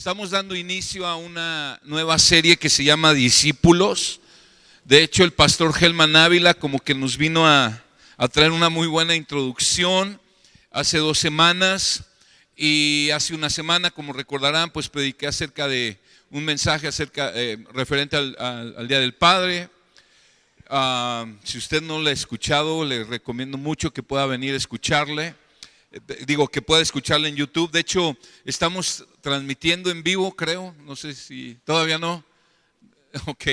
Estamos dando inicio a una nueva serie que se llama Discípulos. De hecho, el pastor Helman Ávila como que nos vino a traer una muy buena introducción hace 2 semanas. Y hace una semana, como recordarán, pues prediqué acerca de un mensaje referente al Día del Padre. Si usted no lo ha escuchado, le recomiendo mucho que pueda venir a escucharle. Que pueda escucharle en YouTube. De hecho, estamos transmitiendo en vivo, creo. No sé si todavía no. Ok,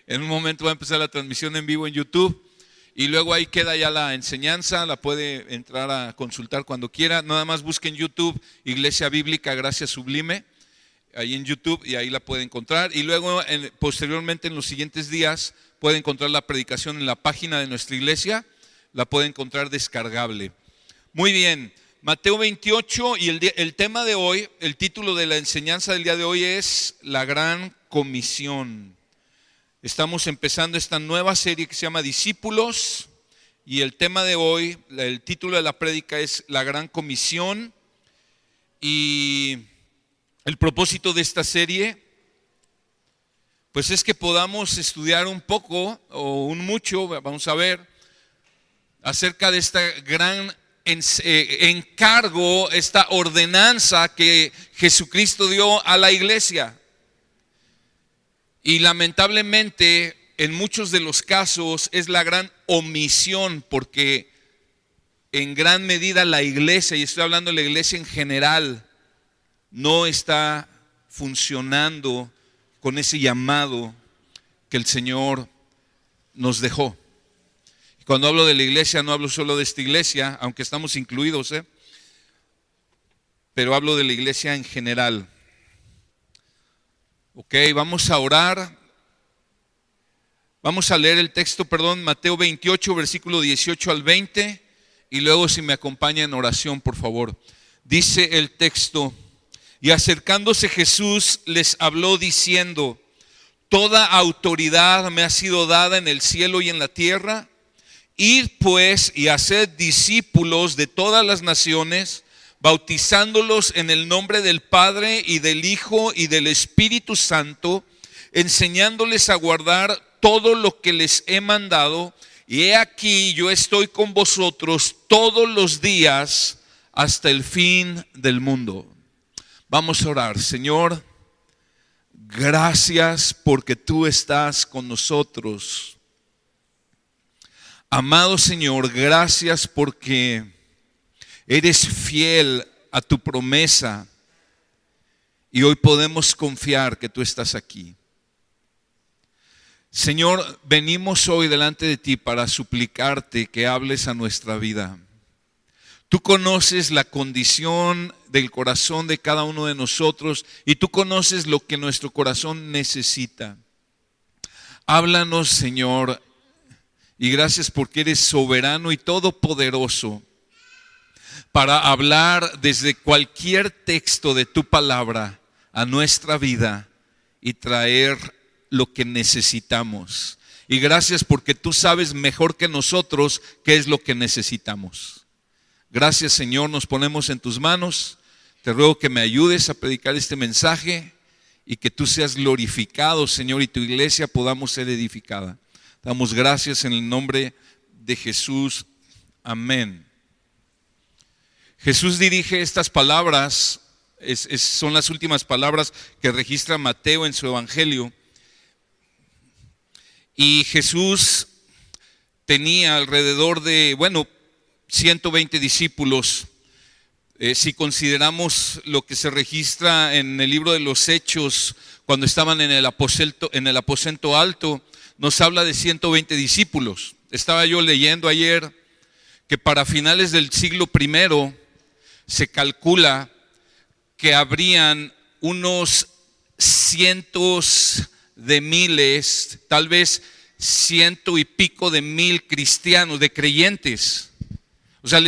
en un momento va a empezar la transmisión en vivo en YouTube. Y luego ahí queda ya la enseñanza, la puede entrar a consultar cuando quiera. Nada más busque en YouTube Iglesia Bíblica Gracia Sublime, ahí en YouTube, y ahí la puede encontrar. Y luego posteriormente en los siguientes días puede encontrar la predicación en la página de nuestra iglesia, la puede encontrar descargable. Muy bien, Mateo 28 y el tema de hoy, el título de la enseñanza del día de hoy es La Gran Comisión. Estamos empezando esta nueva serie que se llama Discípulos y el tema de hoy, el título de la prédica es La Gran Comisión. Y el propósito de esta serie, pues es que podamos estudiar un poco o un mucho, vamos a ver, acerca de esta gran encargo, esta ordenanza que Jesucristo dio a la iglesia. Y lamentablemente en muchos de los casos es la gran omisión, porque en gran medida la iglesia, y estoy hablando de la iglesia en general, no está funcionando con ese llamado que el Señor nos dejó. Y cuando hablo de la iglesia no hablo solo de esta iglesia, aunque estamos incluidos, pero hablo de la iglesia en general. Ok, vamos a orar. Vamos a leer el texto, Mateo 28, versículo 18 al 20. Y luego si me acompaña en oración, por favor. Dice el texto: y acercándose Jesús les habló diciendo: toda autoridad me ha sido dada en el cielo y en la tierra. Id pues y haced discípulos de todas las naciones, bautizándolos en el nombre del Padre y del Hijo y del Espíritu Santo, enseñándoles a guardar todo lo que les he mandado. Y he aquí, yo estoy con vosotros todos los días hasta el fin del mundo. Vamos a orar. Señor, gracias porque tú estás con nosotros. Amado Señor, gracias porque eres fiel a tu promesa y hoy podemos confiar que tú estás aquí. Señor, venimos hoy delante de ti para suplicarte que hables a nuestra vida. Tú conoces la condición del corazón de cada uno de nosotros y tú conoces lo que nuestro corazón necesita. Háblanos, Señor, y gracias porque eres soberano y todopoderoso para hablar desde cualquier texto de tu palabra a nuestra vida y traer lo que necesitamos. Y gracias porque tú sabes mejor que nosotros qué es lo que necesitamos. Gracias, Señor, nos ponemos en tus manos. Te ruego que me ayudes a predicar este mensaje y que tú seas glorificado, Señor, y tu iglesia podamos ser edificada. Damos gracias en el nombre de Jesús. Amén. Jesús dirige estas palabras, son las últimas palabras que registra Mateo en su evangelio. Y Jesús tenía alrededor de, 120 discípulos. Si consideramos lo que se registra en el libro de los Hechos, cuando estaban en el aposento alto, nos habla de 120 discípulos. Estaba yo leyendo ayer que para finales del siglo I se calcula que habrían unos cientos de miles, tal vez 100 y pico de mil cristianos, de creyentes. O sea,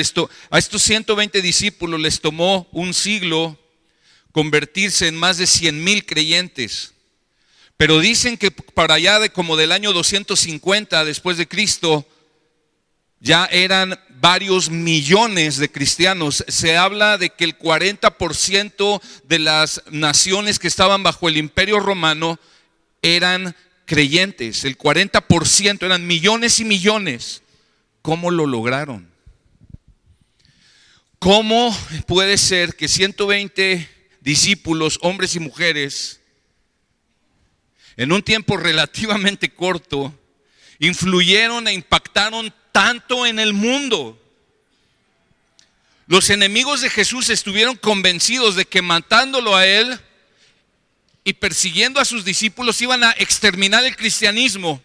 a estos 120 discípulos les tomó un siglo convertirse en más de 100,000 creyentes. Pero dicen que para allá como del año 250 después de Cristo, ya eran varios millones de cristianos. Se habla de que el 40% de las naciones que estaban bajo el Imperio Romano eran creyentes. El 40% eran millones y millones. ¿Cómo lo lograron? ¿Cómo puede ser que 120 discípulos, hombres y mujeres, en un tiempo relativamente corto, influyeron e impactaron tanto en el mundo? Los enemigos de Jesús estuvieron convencidos de que matándolo a él y persiguiendo a sus discípulos iban a exterminar el cristianismo.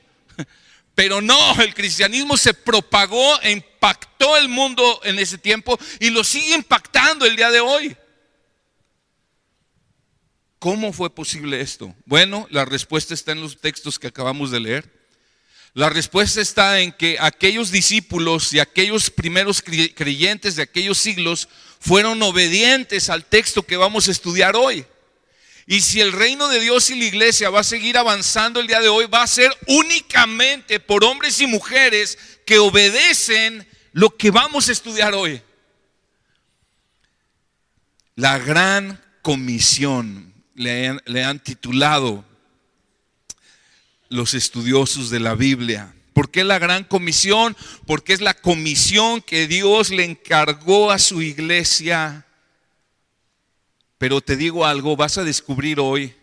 Pero no, el cristianismo se propagó e impactó el mundo en ese tiempo y lo sigue impactando el día de hoy. ¿Cómo fue posible esto? Bueno, la respuesta está en los textos que acabamos de leer. La respuesta está en que aquellos discípulos y aquellos primeros creyentes de aquellos siglos fueron obedientes al texto que vamos a estudiar hoy. Y si el reino de Dios y la iglesia va a seguir avanzando el día de hoy, va a ser únicamente por hombres y mujeres que obedecen lo que vamos a estudiar hoy. La gran comisión le han titulado los estudiosos de la Biblia. ¿Por qué la gran comisión? Porque es la comisión que Dios le encargó a su iglesia. Pero te digo algo, vas a descubrir hoy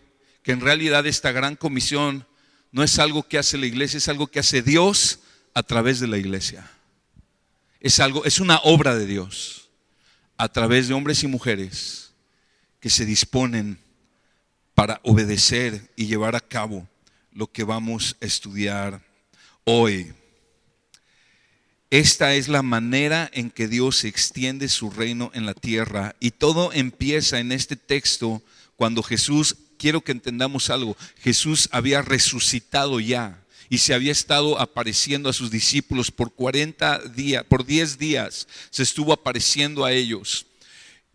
que en realidad esta gran comisión no es algo que hace la iglesia, es algo que hace Dios a través de la iglesia. Es una obra de Dios a través de hombres y mujeres que se disponen para obedecer y llevar a cabo lo que vamos a estudiar hoy. Esta es la manera en que Dios extiende su reino en la tierra, y todo empieza en este texto cuando Jesús, quiero que entendamos algo, Jesús había resucitado ya y se había estado apareciendo a sus discípulos por 40 días, por 10 días se estuvo apareciendo a ellos.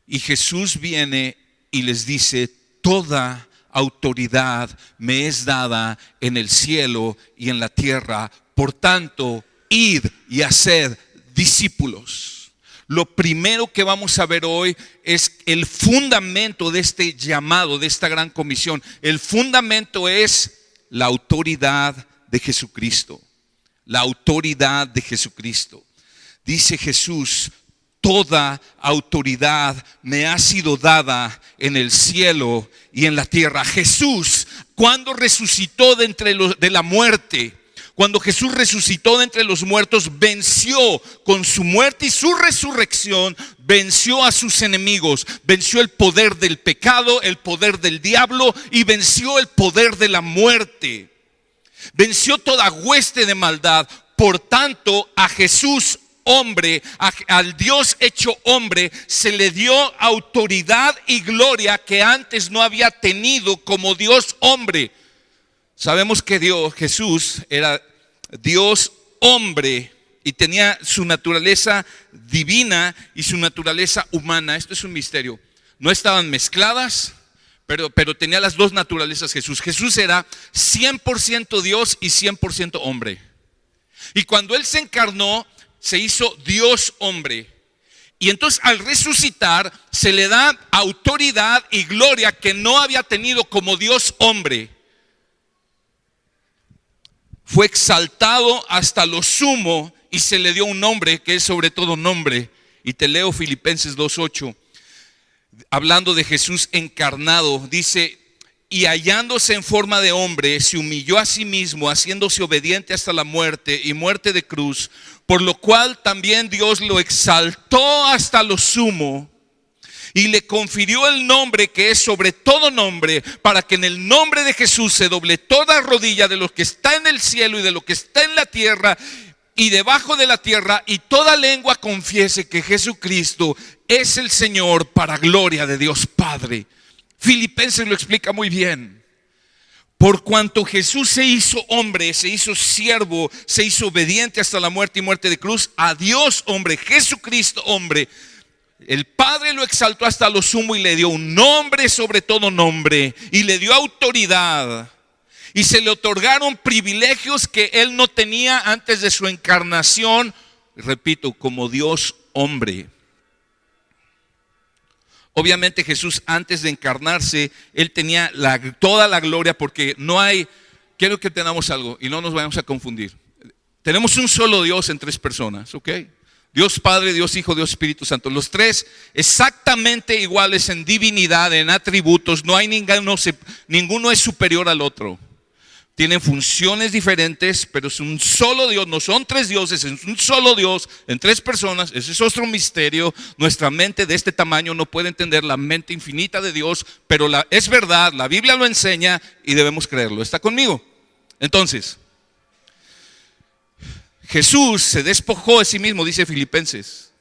Y Jesús viene y les dice: toda autoridad me es dada en el cielo y en la tierra, por tanto, id y haced discípulos. Lo primero que vamos a ver hoy es el fundamento de este llamado, de esta gran comisión. El fundamento es la autoridad de Jesucristo. La autoridad de Jesucristo. Dice Jesús: toda autoridad me ha sido dada en el cielo y en la tierra. Jesús, cuando resucitó de la muerte, cuando Jesús resucitó de entre los muertos, venció con su muerte y su resurrección, venció a sus enemigos, venció el poder del pecado, el poder del diablo y venció el poder de la muerte. Venció toda hueste de maldad. Por tanto, a Jesús, hombre, al Dios hecho hombre, se le dio autoridad y gloria que antes no había tenido como Dios hombre. Sabemos que Jesús era Dios hombre y tenía su naturaleza divina y su naturaleza humana. Esto es un misterio. No estaban mezcladas, pero tenía las dos naturalezas Jesús. Jesús era 100% Dios y 100% hombre. Y cuando Él se encarnó, se hizo Dios hombre. Y entonces al resucitar se le da autoridad y gloria que no había tenido como Dios hombre. Fue exaltado hasta lo sumo y se le dio un nombre que es sobre todo nombre. Y te leo Filipenses 2:8, hablando de Jesús encarnado, dice: y hallándose en forma de hombre, se humilló a sí mismo, haciéndose obediente hasta la muerte y muerte de cruz, por lo cual también Dios lo exaltó hasta lo sumo y le confirió el nombre que es sobre todo nombre, para que en el nombre de Jesús se doble toda rodilla de lo que está en el cielo y de lo que está en la tierra y debajo de la tierra, y toda lengua confiese que Jesucristo es el Señor, para gloria de Dios Padre. Filipenses lo explica muy bien. Por cuanto Jesús se hizo hombre, se hizo siervo, se hizo obediente hasta la muerte y muerte de cruz, a Dios hombre, Jesucristo hombre, el Padre lo exaltó hasta lo sumo y le dio un nombre sobre todo nombre y le dio autoridad. Y se le otorgaron privilegios que Él no tenía antes de su encarnación repito, como Dios hombre. Obviamente Jesús, antes de encarnarse, Él tenía toda la gloria, porque no hay, quiero que entendamos algo y no nos vayamos a confundir. Tenemos un solo Dios en tres personas, ¿ok? Dios Padre, Dios Hijo, Dios Espíritu Santo. Los tres exactamente iguales en divinidad, en atributos. No hay ninguno es superior al otro. Tienen funciones diferentes, pero es un solo Dios. No son tres dioses, es un solo Dios en tres personas. Ese es otro misterio. Nuestra mente de este tamaño no puede entender la mente infinita de Dios, pero es verdad, la Biblia lo enseña y debemos creerlo. ¿Está conmigo? Entonces, Jesús se despojó de sí mismo, dice Filipenses.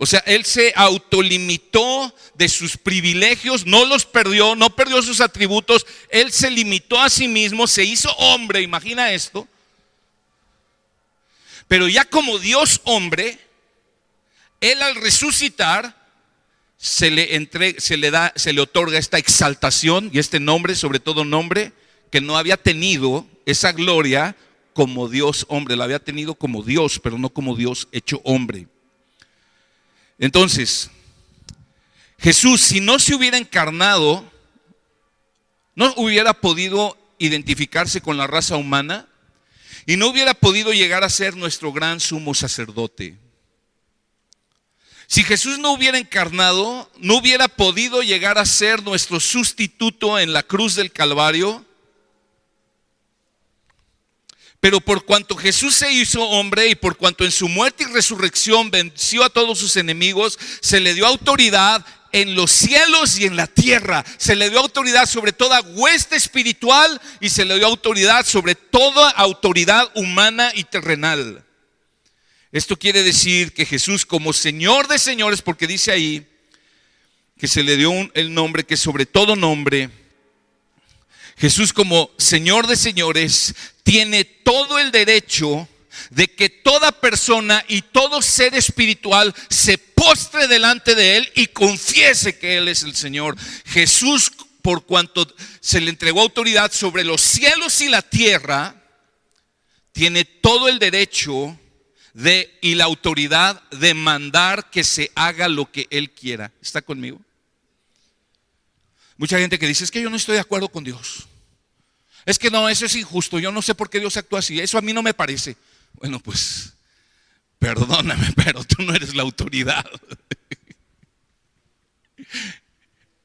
O sea, Él se autolimitó de sus privilegios, no los perdió, no perdió sus atributos. Él se limitó a sí mismo, se hizo hombre, imagina esto. Pero ya como Dios hombre, Él al resucitar se le otorga esta exaltación y este nombre, sobre todo nombre, que no había tenido esa gloria como Dios hombre. La había tenido como Dios, pero no como Dios hecho hombre. Entonces, Jesús, si no se hubiera encarnado, no hubiera podido identificarse con la raza humana y no hubiera podido llegar a ser nuestro gran sumo sacerdote. Si Jesús no hubiera encarnado, no hubiera podido llegar a ser nuestro sustituto en la cruz del Calvario. Pero por cuanto Jesús se hizo hombre y por cuanto en su muerte y resurrección venció a todos sus enemigos, se le dio autoridad en los cielos y en la tierra. Se le dio autoridad sobre toda hueste espiritual y se le dio autoridad sobre toda autoridad humana y terrenal. Esto quiere decir que Jesús, como Señor de señores, porque dice ahí que se le dio el nombre que es sobre todo nombre, Jesús como Señor de señores tiene todo el derecho de que toda persona y todo ser espiritual se postre delante de Él y confiese que Él es el Señor. Jesús, por cuanto se le entregó autoridad sobre los cielos y la tierra, tiene todo el derecho y la autoridad de mandar que se haga lo que Él quiera. ¿Está conmigo? Mucha gente que dice, es que yo no estoy de acuerdo con Dios. Es que no, eso es injusto, yo no sé por qué Dios actúa así, eso a mí no me parece. Bueno, pues, perdóname, pero tú no eres la autoridad.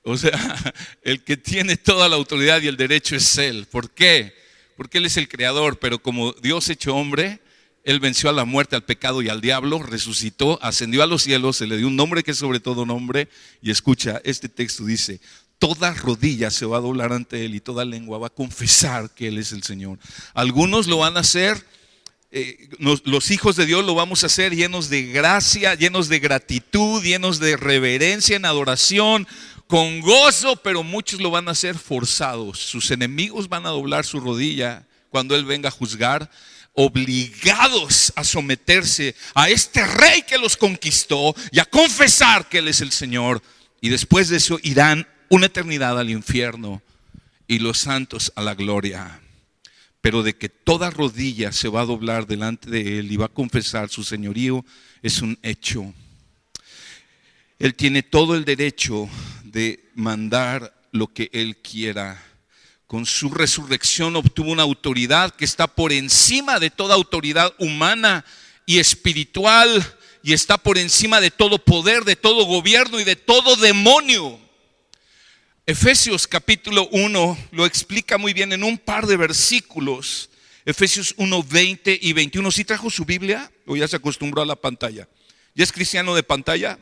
O sea, el que tiene toda la autoridad y el derecho es Él. ¿Por qué? Porque Él es el creador, pero como Dios hecho hombre, Él venció a la muerte, al pecado y al diablo, resucitó, ascendió a los cielos, se le dio un nombre que es sobre todo nombre. Y escucha, este texto dice, toda rodilla se va a doblar ante Él y toda lengua va a confesar que Él es el Señor. Algunos lo van a hacer, los hijos de Dios lo vamos a hacer llenos de gracia, llenos de gratitud, llenos de reverencia en adoración, con gozo, pero muchos lo van a hacer forzados. Sus enemigos van a doblar su rodilla cuando Él venga a juzgar, obligados a someterse a este rey que los conquistó y a confesar que Él es el Señor. Y después de eso irán una eternidad al infierno y los santos a la gloria. Pero de que toda rodilla se va a doblar delante de Él y va a confesar su señorío es un hecho. Él tiene todo el derecho de mandar lo que Él quiera. Con su resurrección obtuvo una autoridad que está por encima de toda autoridad humana y espiritual, y está por encima de todo poder, de todo gobierno y de todo demonio. Efesios capítulo 1 lo explica muy bien en un par de versículos. Efesios 1, 20 y 21. ¿Sí trajo su Biblia o ya se acostumbró a la pantalla? ¿Ya es cristiano de pantalla?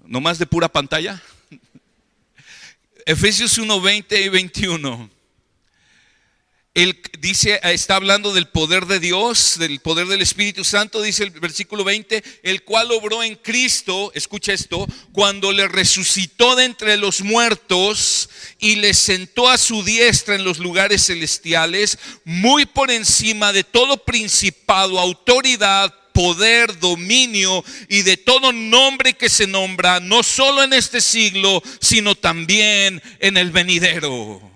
¿No más de pura pantalla? Efesios 1, 20 y 21. Él dice, está hablando del poder de Dios, del poder del Espíritu Santo. Dice el versículo 20, el cual obró en Cristo, escucha esto, cuando le resucitó de entre los muertos y le sentó a su diestra en los lugares celestiales, muy por encima de todo principado, autoridad, poder, dominio y de todo nombre que se nombra, no solo en este siglo, sino también en el venidero.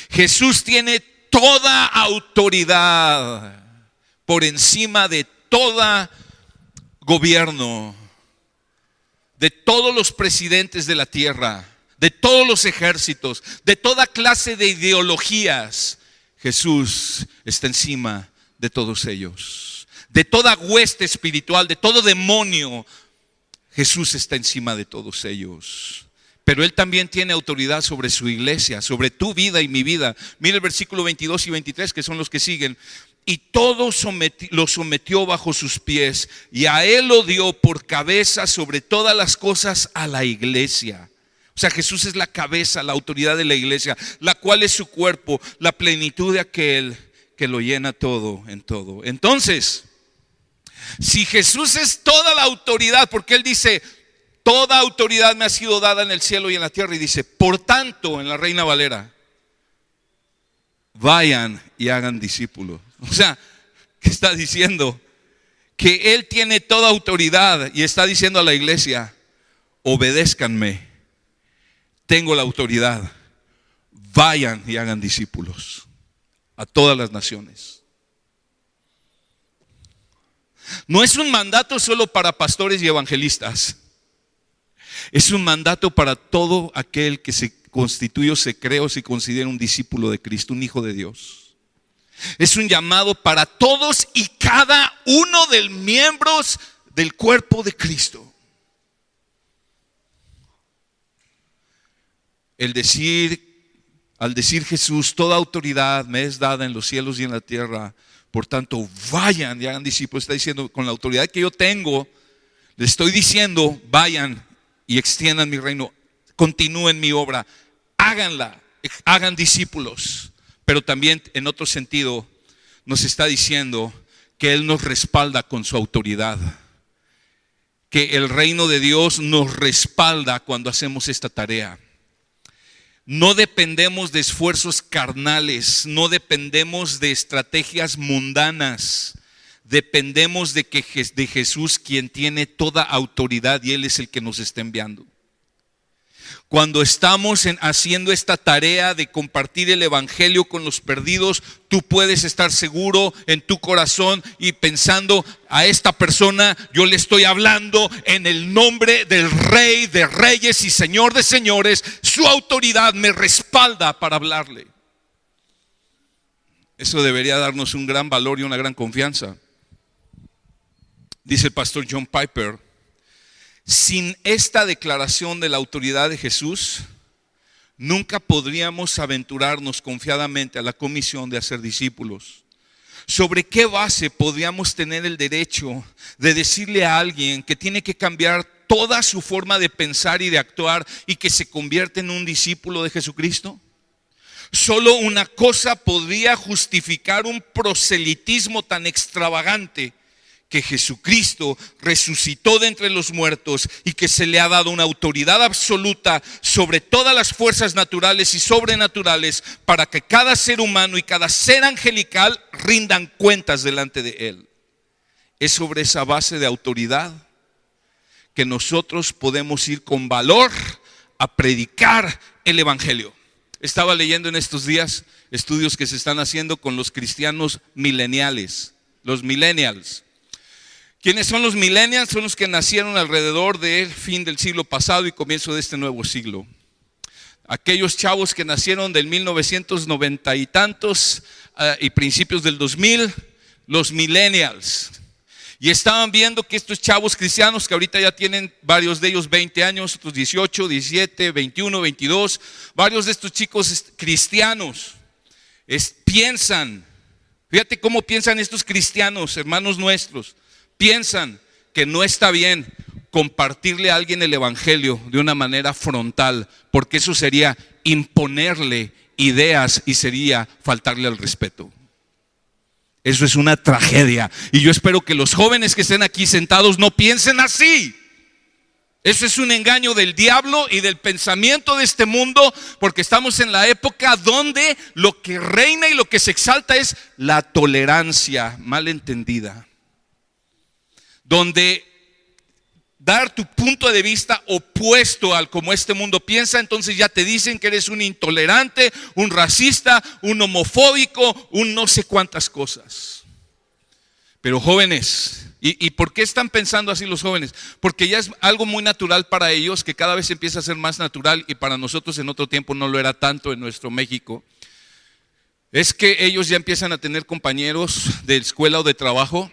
Jesús tiene toda autoridad por encima de todo gobierno, de todos los presidentes de la tierra, de todos los ejércitos, de toda clase de ideologías, Jesús está encima de todos ellos. De toda hueste espiritual, de todo demonio, Jesús está encima de todos ellos. Pero Él también tiene autoridad sobre su iglesia, sobre tu vida y mi vida. Mira el versículo 22 y 23, que son los que siguen. Y todo lo sometió bajo sus pies, y a Él lo dio por cabeza sobre todas las cosas a la iglesia. O sea, Jesús es la cabeza, la autoridad de la iglesia, la cual es su cuerpo, la plenitud de aquel que lo llena todo en todo. Entonces, si Jesús es toda la autoridad, porque Él dice, toda autoridad me ha sido dada en el cielo y en la tierra, y dice, por tanto, en la Reina Valera, vayan y hagan discípulos. O sea, ¿qué está diciendo? Que Él tiene toda autoridad y está diciendo a la iglesia, obedézcanme, tengo la autoridad, vayan y hagan discípulos a todas las naciones. No es un mandato solo para pastores y evangelistas. Es un mandato para todo aquel que se constituye o se cree o se considera un discípulo de Cristo, un hijo de Dios. Es un llamado para todos y cada uno de los miembros del cuerpo de Cristo. Al decir Jesús, toda autoridad me es dada en los cielos y en la tierra, por tanto vayan y hagan discípulos, está diciendo, con la autoridad que yo tengo, les estoy diciendo, vayan y extiendan mi reino, continúen mi obra, háganla, hagan discípulos. Pero también en otro sentido nos está diciendo que Él nos respalda con su autoridad, que el reino de Dios nos respalda cuando hacemos esta tarea. No dependemos de esfuerzos carnales, no dependemos de estrategias mundanas, dependemos de Jesús, quien tiene toda autoridad, y Él es el que nos está enviando. Cuando estamos haciendo esta tarea de compartir el evangelio con los perdidos, tú puedes estar seguro en tu corazón y pensando, a esta persona yo le estoy hablando en el nombre del Rey de Reyes y Señor de Señores. Su autoridad me respalda para hablarle. Eso debería darnos un gran valor y una gran confianza. Dice el pastor John Piper: sin esta declaración de la autoridad de Jesús, nunca podríamos aventurarnos confiadamente a la comisión de hacer discípulos. ¿Sobre qué base podríamos tener el derecho de decirle a alguien que tiene que cambiar toda su forma de pensar y de actuar y que se convierte en un discípulo de Jesucristo? Solo una cosa podría justificar un proselitismo tan extravagante: que Jesucristo resucitó de entre los muertos y que se le ha dado una autoridad absoluta sobre todas las fuerzas naturales y sobrenaturales, para que cada ser humano y cada ser angelical rindan cuentas delante de Él. Es sobre esa base de autoridad que nosotros podemos ir con valor a predicar el evangelio. Estaba leyendo en estos días estudios que se están haciendo con los cristianos mileniales, los millennials. ¿Quiénes son los millennials? Son los que nacieron alrededor del fin del siglo pasado y comienzo de este nuevo siglo. Aquellos chavos que nacieron del 1990 y tantos y principios del 2000, los millennials. Y estaban viendo que estos chavos cristianos, que ahorita ya tienen varios de ellos 20 años, otros 18, 17, 21, 22, varios de estos chicos cristianos piensan, fíjate cómo piensan estos cristianos, hermanos nuestros. Piensan que no está bien compartirle a alguien el evangelio de una manera frontal, porque eso sería imponerle ideas y sería faltarle al respeto. Eso es una tragedia, y yo espero que los jóvenes que estén aquí sentados no piensen así. Eso es un engaño del diablo y del pensamiento de este mundo, porque estamos en la época donde lo que reina y lo que se exalta es la tolerancia mal entendida, donde dar tu punto de vista opuesto al como este mundo piensa, entonces ya te dicen que eres un intolerante, un racista, un homofóbico, un no sé cuántas cosas. Pero jóvenes, ¿y por qué están pensando así los jóvenes? Porque ya es algo muy natural para ellos, que cada vez empieza a ser más natural, y para nosotros en otro tiempo no lo era tanto en nuestro México. Es que ellos ya empiezan a tener compañeros de escuela o de trabajo,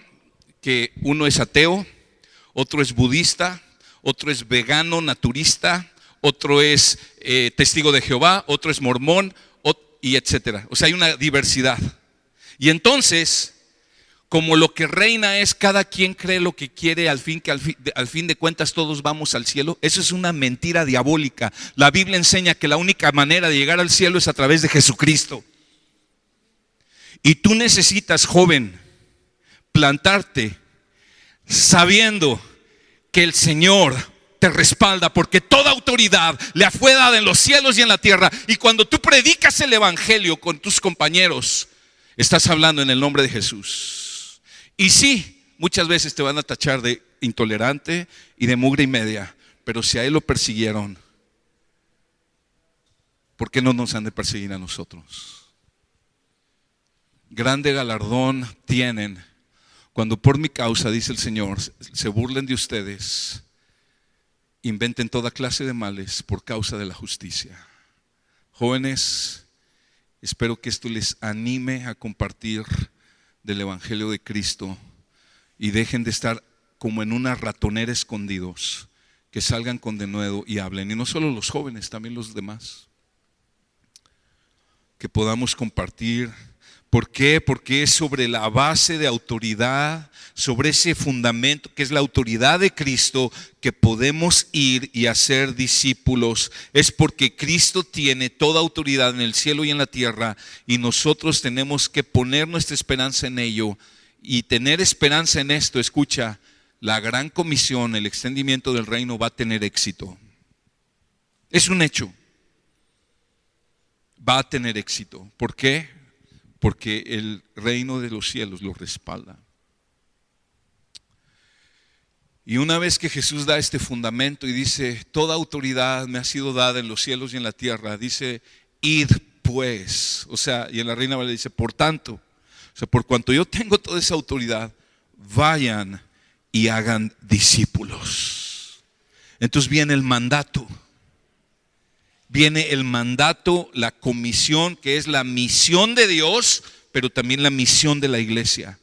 que uno es ateo, otro es budista, otro es vegano, naturista, otro es testigo de Jehová, otro es mormón, y etcétera. O sea, hay una diversidad. Y entonces, como lo que reina es cada quien cree lo que quiere, al fin de cuentas todos vamos al cielo, eso es una mentira diabólica. La Biblia enseña que la única manera de llegar al cielo es a través de Jesucristo. Y tú necesitas, joven, plantarte sabiendo que el Señor te respalda, porque toda autoridad le fue dada en los cielos y en la tierra. Y cuando tú predicas el evangelio con tus compañeros, estás hablando en el nombre de Jesús. Y sí, muchas veces te van a tachar de intolerante y de mugre y media, pero si a él lo persiguieron, ¿por qué no nos han de perseguir a nosotros? Grande galardón tienen cuando por mi causa, dice el Señor, se burlen de ustedes, inventen toda clase de males por causa de la justicia. Jóvenes, espero que esto les anime a compartir del evangelio de Cristo y dejen de estar como en una ratonera escondidos, que salgan con denuedo y hablen. Y no solo los jóvenes, también los demás. Que podamos compartir. ¿Por qué? Porque es sobre la base de autoridad, sobre ese fundamento que es la autoridad de Cristo, que podemos ir y hacer discípulos. Es porque Cristo tiene toda autoridad en el cielo y en la tierra, y nosotros tenemos que poner nuestra esperanza en ello. Y tener esperanza en esto, escucha, la gran comisión, el extendimiento del reino va a tener éxito. Es un hecho. Va a tener éxito. ¿Por qué? Porque el reino de los cielos lo respalda. Y una vez que Jesús da este fundamento y dice, toda autoridad me ha sido dada en los cielos y en la tierra, dice, id pues, o sea, y en la Reina Valera dice, por tanto, o sea, por cuanto yo tengo toda esa autoridad, vayan y hagan discípulos. Entonces viene el mandato. Viene el mandato, la comisión, que es la misión de Dios, pero también la misión de la iglesia.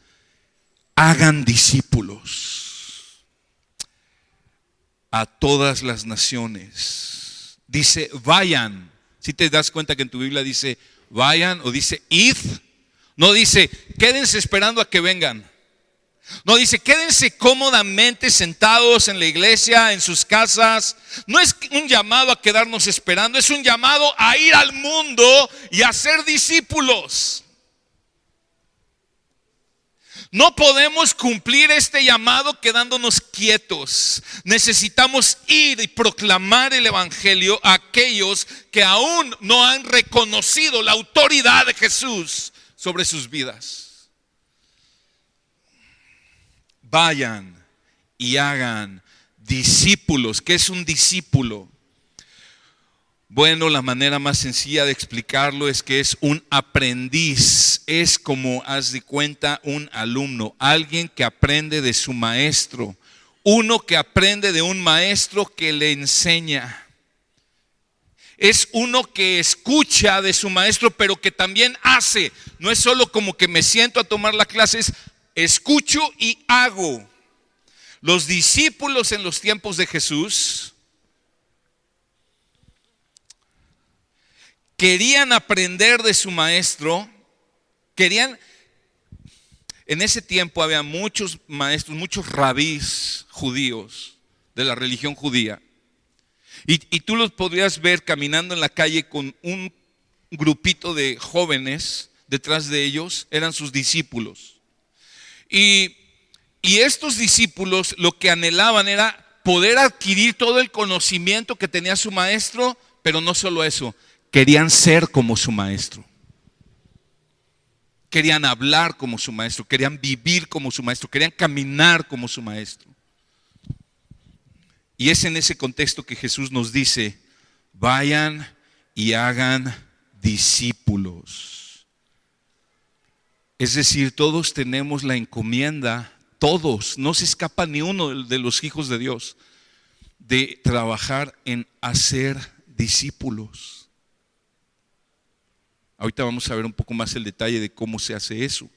Hagan discípulos a todas las naciones. Dice, vayan. Si te das cuenta que en tu Biblia dice, vayan, o dice, id. No dice, quédense esperando a que vengan. No dice, quédense cómodamente sentados en la iglesia, en sus casas. No es un llamado a quedarnos esperando, es un llamado a ir al mundo y a ser discípulos. No podemos cumplir este llamado quedándonos quietos. Necesitamos ir y proclamar el evangelio a aquellos que aún no han reconocido la autoridad de Jesús sobre sus vidas. Vayan y hagan discípulos. ¿Qué es un discípulo? Bueno, la manera más sencilla de explicarlo es que es un aprendiz. Es como, haz de cuenta, un alumno, alguien que aprende de su maestro. Uno que aprende de un maestro que le enseña. Es uno que escucha de su maestro, pero que también hace. No es solo como que me siento a tomar la clase, es escucho y hago. Los discípulos en los tiempos de Jesús querían aprender de su maestro. En ese tiempo había muchos maestros, muchos rabís judíos de la religión judía. Y tú los podrías ver caminando en la calle con un grupito de jóvenes detrás de ellos, eran sus discípulos. Y estos discípulos lo que anhelaban era poder adquirir todo el conocimiento que tenía su maestro, pero no solo eso, querían ser como su maestro. Querían hablar como su maestro, querían vivir como su maestro, querían caminar como su maestro. Y es en ese contexto que Jesús nos dice, vayan y hagan discípulos. Es decir, todos tenemos la encomienda, todos, no se escapa ni uno de los hijos de Dios, de trabajar en hacer discípulos. Ahorita vamos a ver un poco más el detalle de cómo se hace eso.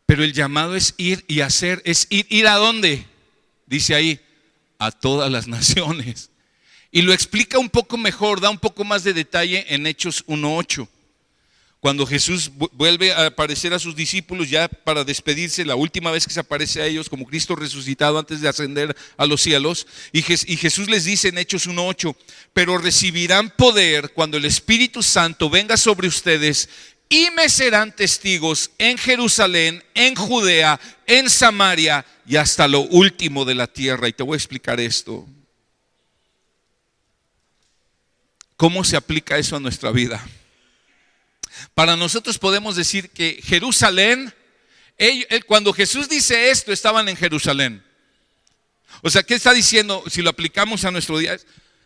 Pero el llamado es ir y hacer, es ir ¿a dónde? Dice ahí, a todas las naciones. Y lo explica un poco mejor, da un poco más de detalle en Hechos 1:8. Cuando Jesús vuelve a aparecer a sus discípulos ya para despedirse, la última vez que se aparece a ellos como Cristo resucitado antes de ascender a los cielos, y Jesús les dice en Hechos 1:8, pero recibirán poder cuando el Espíritu Santo venga sobre ustedes y me serán testigos en Jerusalén, en Judea, en Samaria y hasta lo último de la tierra. Y te voy a explicar esto. ¿Cómo se aplica eso a nuestra vida? Para nosotros podemos decir que Jerusalén, cuando Jesús dice esto, estaban en Jerusalén. O sea, ¿qué está diciendo? Si lo aplicamos a nuestro día,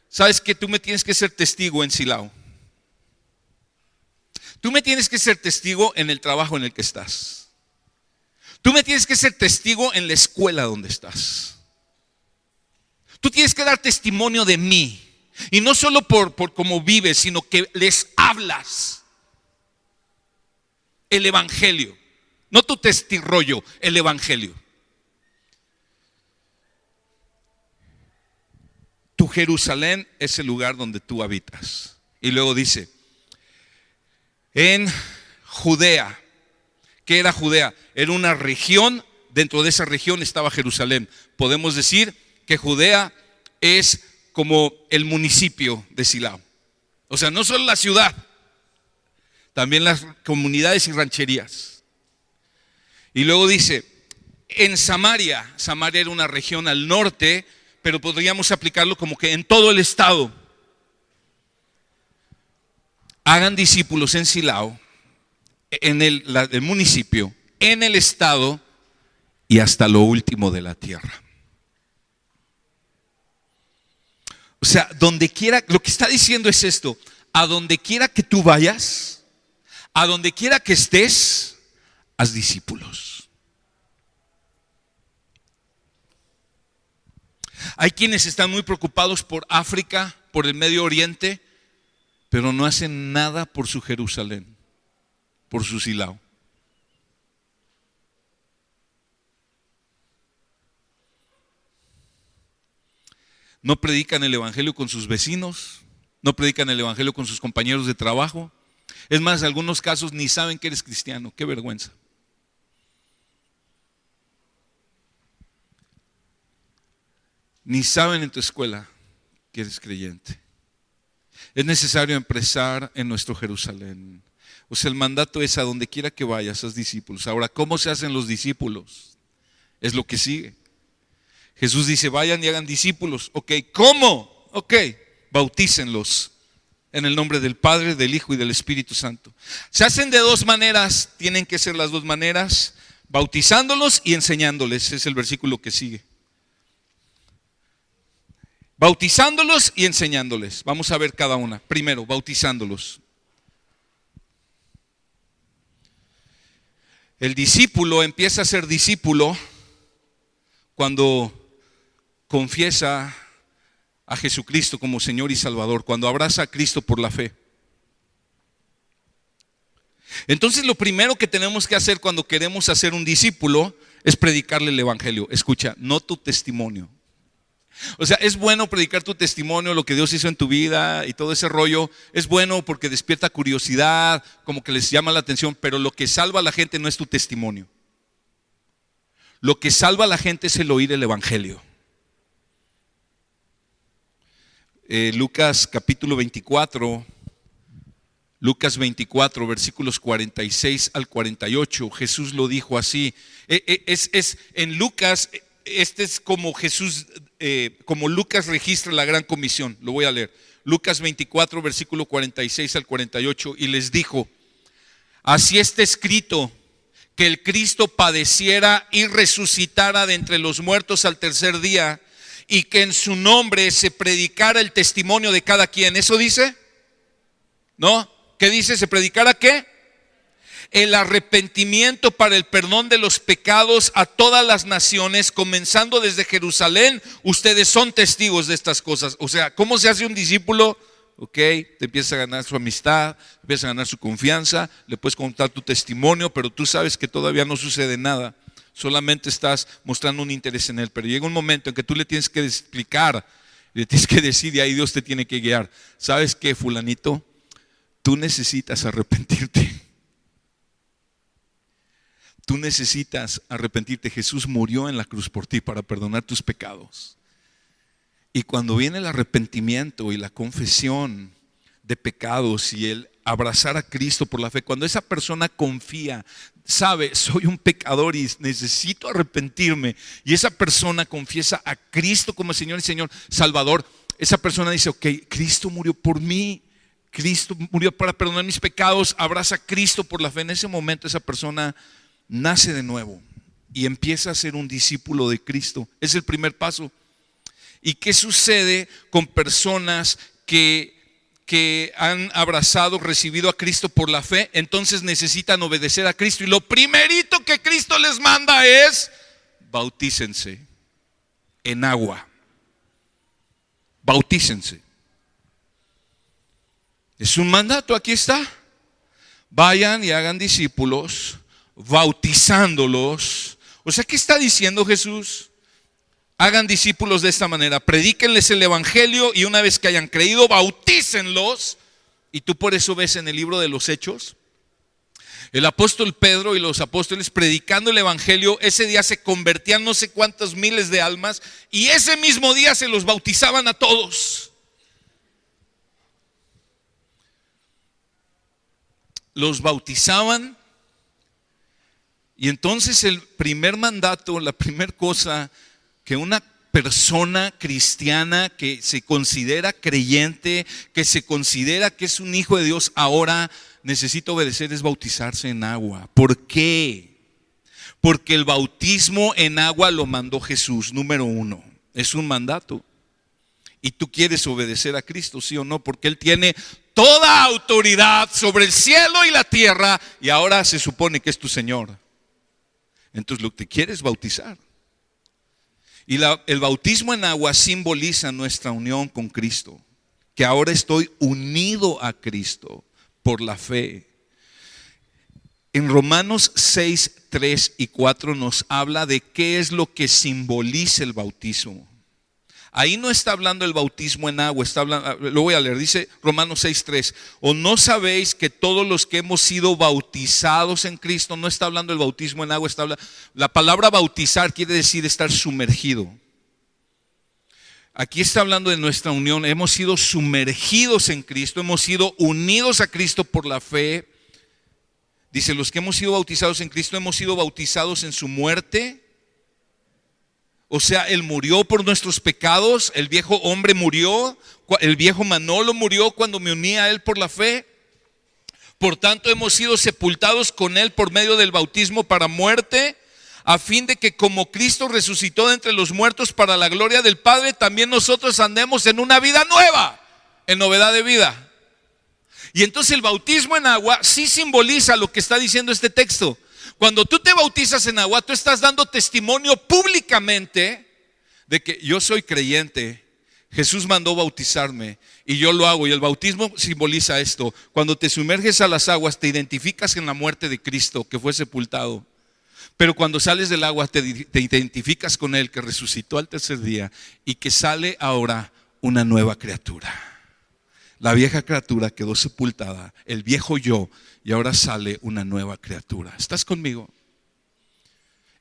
sabes que tú me tienes que ser testigo en Silao. Tú me tienes que ser testigo en el trabajo en el que estás. Tú me tienes que ser testigo en la escuela donde estás. Tú tienes que dar testimonio de mí. Y no solo por cómo vives, sino que les hablas el evangelio, no tu testirollo, el evangelio. Tu Jerusalén es el lugar donde tú habitas. Y luego dice, en Judea. ¿Qué era Judea? Era una región, dentro de esa región estaba Jerusalén. Podemos decir que Judea es como el municipio de Silao. O sea, no solo la ciudad, también las comunidades y rancherías. Y luego dice, en Samaria, Samaria era una región al norte, pero podríamos aplicarlo como que en todo el estado. Hagan discípulos en Silao, en el municipio, en el estado y hasta lo último de la tierra. O sea, donde quiera, lo que está diciendo es esto: a donde quiera que tú vayas, a donde quiera que estés, haz discípulos. Hay quienes están muy preocupados por África, por el Medio Oriente, pero no hacen nada por su Jerusalén, por su Silao. No predican el evangelio con sus vecinos, no predican el evangelio con sus compañeros de trabajo. Es más, en algunos casos ni saben que eres cristiano. Qué vergüenza. Ni saben en tu escuela que eres creyente. Es necesario empezar en nuestro Jerusalén. O sea, el mandato es: a donde quiera que vayas, haz discípulos. Ahora, ¿cómo se hacen los discípulos? Es lo que sigue. Jesús dice: vayan y hagan discípulos. Ok, ¿cómo? Ok, bautícenlos en el nombre del Padre, del Hijo y del Espíritu Santo. Se hacen de dos maneras, tienen que ser las dos maneras: bautizándolos y enseñándoles. Es el versículo que sigue. Bautizándolos y enseñándoles. Vamos a ver cada una. Primero, bautizándolos. El discípulo empieza a ser discípulo cuando confiesa a Jesucristo como Señor y Salvador, cuando abraza a Cristo por la fe. Entonces, lo primero que tenemos que hacer cuando queremos hacer un discípulo es predicarle el evangelio. Escucha, no tu testimonio. O sea, es bueno predicar tu testimonio, lo que Dios hizo en tu vida y todo ese rollo. Es bueno porque despierta curiosidad, como que les llama la atención, pero lo que salva a la gente no es tu testimonio. Lo que salva a la gente es el oír el evangelio. Lucas capítulo 24, Lucas 24, versículos 46 al 48, Jesús lo dijo así. En Lucas, este es como Jesús, como Lucas registra la gran comisión. Lo voy a leer. Lucas 24, versículo 46 al 48, y les dijo: así está escrito, que el Cristo padeciera y resucitara de entre los muertos al tercer día, y que en su nombre se predicara el testimonio de cada quien. ¿Eso dice? ¿No? ¿Qué dice? ¿Se predicara qué? el arrepentimiento para el perdón de los pecados a todas las naciones, comenzando desde Jerusalén. Ustedes son testigos de estas cosas. O sea, ¿cómo se hace un discípulo? Ok, te empieza a ganar su amistad, empieza a ganar su confianza, le puedes contar tu testimonio, pero tú sabes que todavía no sucede nada. Solamente estás mostrando un interés en él. Pero llega un momento en que tú le tienes que explicar, le tienes que decir, y ahí Dios te tiene que guiar. ¿Sabes qué, fulanito? Tú necesitas arrepentirte. Tú necesitas arrepentirte. Jesús murió en la cruz por ti para perdonar tus pecados. Y cuando viene el arrepentimiento y la confesión de pecados y el abrazar a Cristo por la fe, cuando esa persona confía, sabe, soy un pecador y necesito arrepentirme, y esa persona confiesa a Cristo como Señor y Señor Salvador, esa persona dice, ok, Cristo murió por mí, Cristo murió para perdonar mis pecados, abraza a Cristo por la fe. En ese momento esa persona nace de nuevo y empieza a ser un discípulo de Cristo. Es el primer paso. ¿Y qué sucede con personas que han abrazado, recibido a Cristo por la fe? Entonces necesitan obedecer a Cristo, y lo primerito que Cristo les manda es: bautícense en agua. Bautícense. Es un mandato, aquí está. Vayan y hagan discípulos, bautizándolos. O sea, ¿qué está diciendo Jesús? Hagan discípulos de esta manera, predíquenles el evangelio, y una vez que hayan creído, bautícenlos. Y tú por eso ves en el libro de los Hechos, el apóstol Pedro y los apóstoles predicando el evangelio. Ese día se convertían no sé cuántos miles de almas, y ese mismo día se los bautizaban a todos. Los bautizaban. Y entonces el primer mandato, la primera cosa que una persona cristiana que se considera creyente, que se considera que es un hijo de Dios, ahora necesita obedecer, es bautizarse en agua. ¿Por qué? Porque el bautismo en agua lo mandó Jesús, número uno. Es un mandato. Y tú quieres obedecer a Cristo, ¿sí o no? Porque Él tiene toda autoridad sobre el cielo y la tierra, y ahora se supone que es tu Señor. Entonces lo que te quieres bautizar. Y el bautismo en agua simboliza nuestra unión con Cristo, que ahora estoy unido a Cristo por la fe. En Romanos 6, 3 y 4 nos habla de qué es lo que simboliza el bautismo. Ahí no está hablando el bautismo en agua, está hablando, lo voy a leer, dice Romanos 6:3. ¿O no sabéis que todos los que hemos sido bautizados en Cristo? No está hablando del bautismo en agua, la palabra bautizar quiere decir estar sumergido. Aquí está hablando de nuestra unión. Hemos sido sumergidos en Cristo, hemos sido unidos a Cristo por la fe. Dice, los que hemos sido bautizados en Cristo hemos sido bautizados en su muerte. O sea, Él murió por nuestros pecados, el viejo hombre murió, el viejo Manolo murió cuando me uní a Él por la fe. Por tanto, hemos sido sepultados con Él por medio del bautismo para muerte, a fin de que como Cristo resucitó de entre los muertos para la gloria del Padre, también nosotros andemos en una vida nueva, en novedad de vida. Y entonces el bautismo en agua sí simboliza lo que está diciendo este texto. Cuando tú te bautizas en agua, tú estás dando testimonio públicamente de que yo soy creyente, Jesús mandó bautizarme y yo lo hago. Y el bautismo simboliza esto. Cuando te sumerges a las aguas, te identificas en la muerte de Cristo, que fue sepultado. Pero cuando sales del agua, te identificas con Él, que resucitó al tercer día y que sale ahora una nueva criatura. La vieja criatura quedó sepultada, el viejo yo, y ahora sale una nueva criatura. ¿Estás conmigo?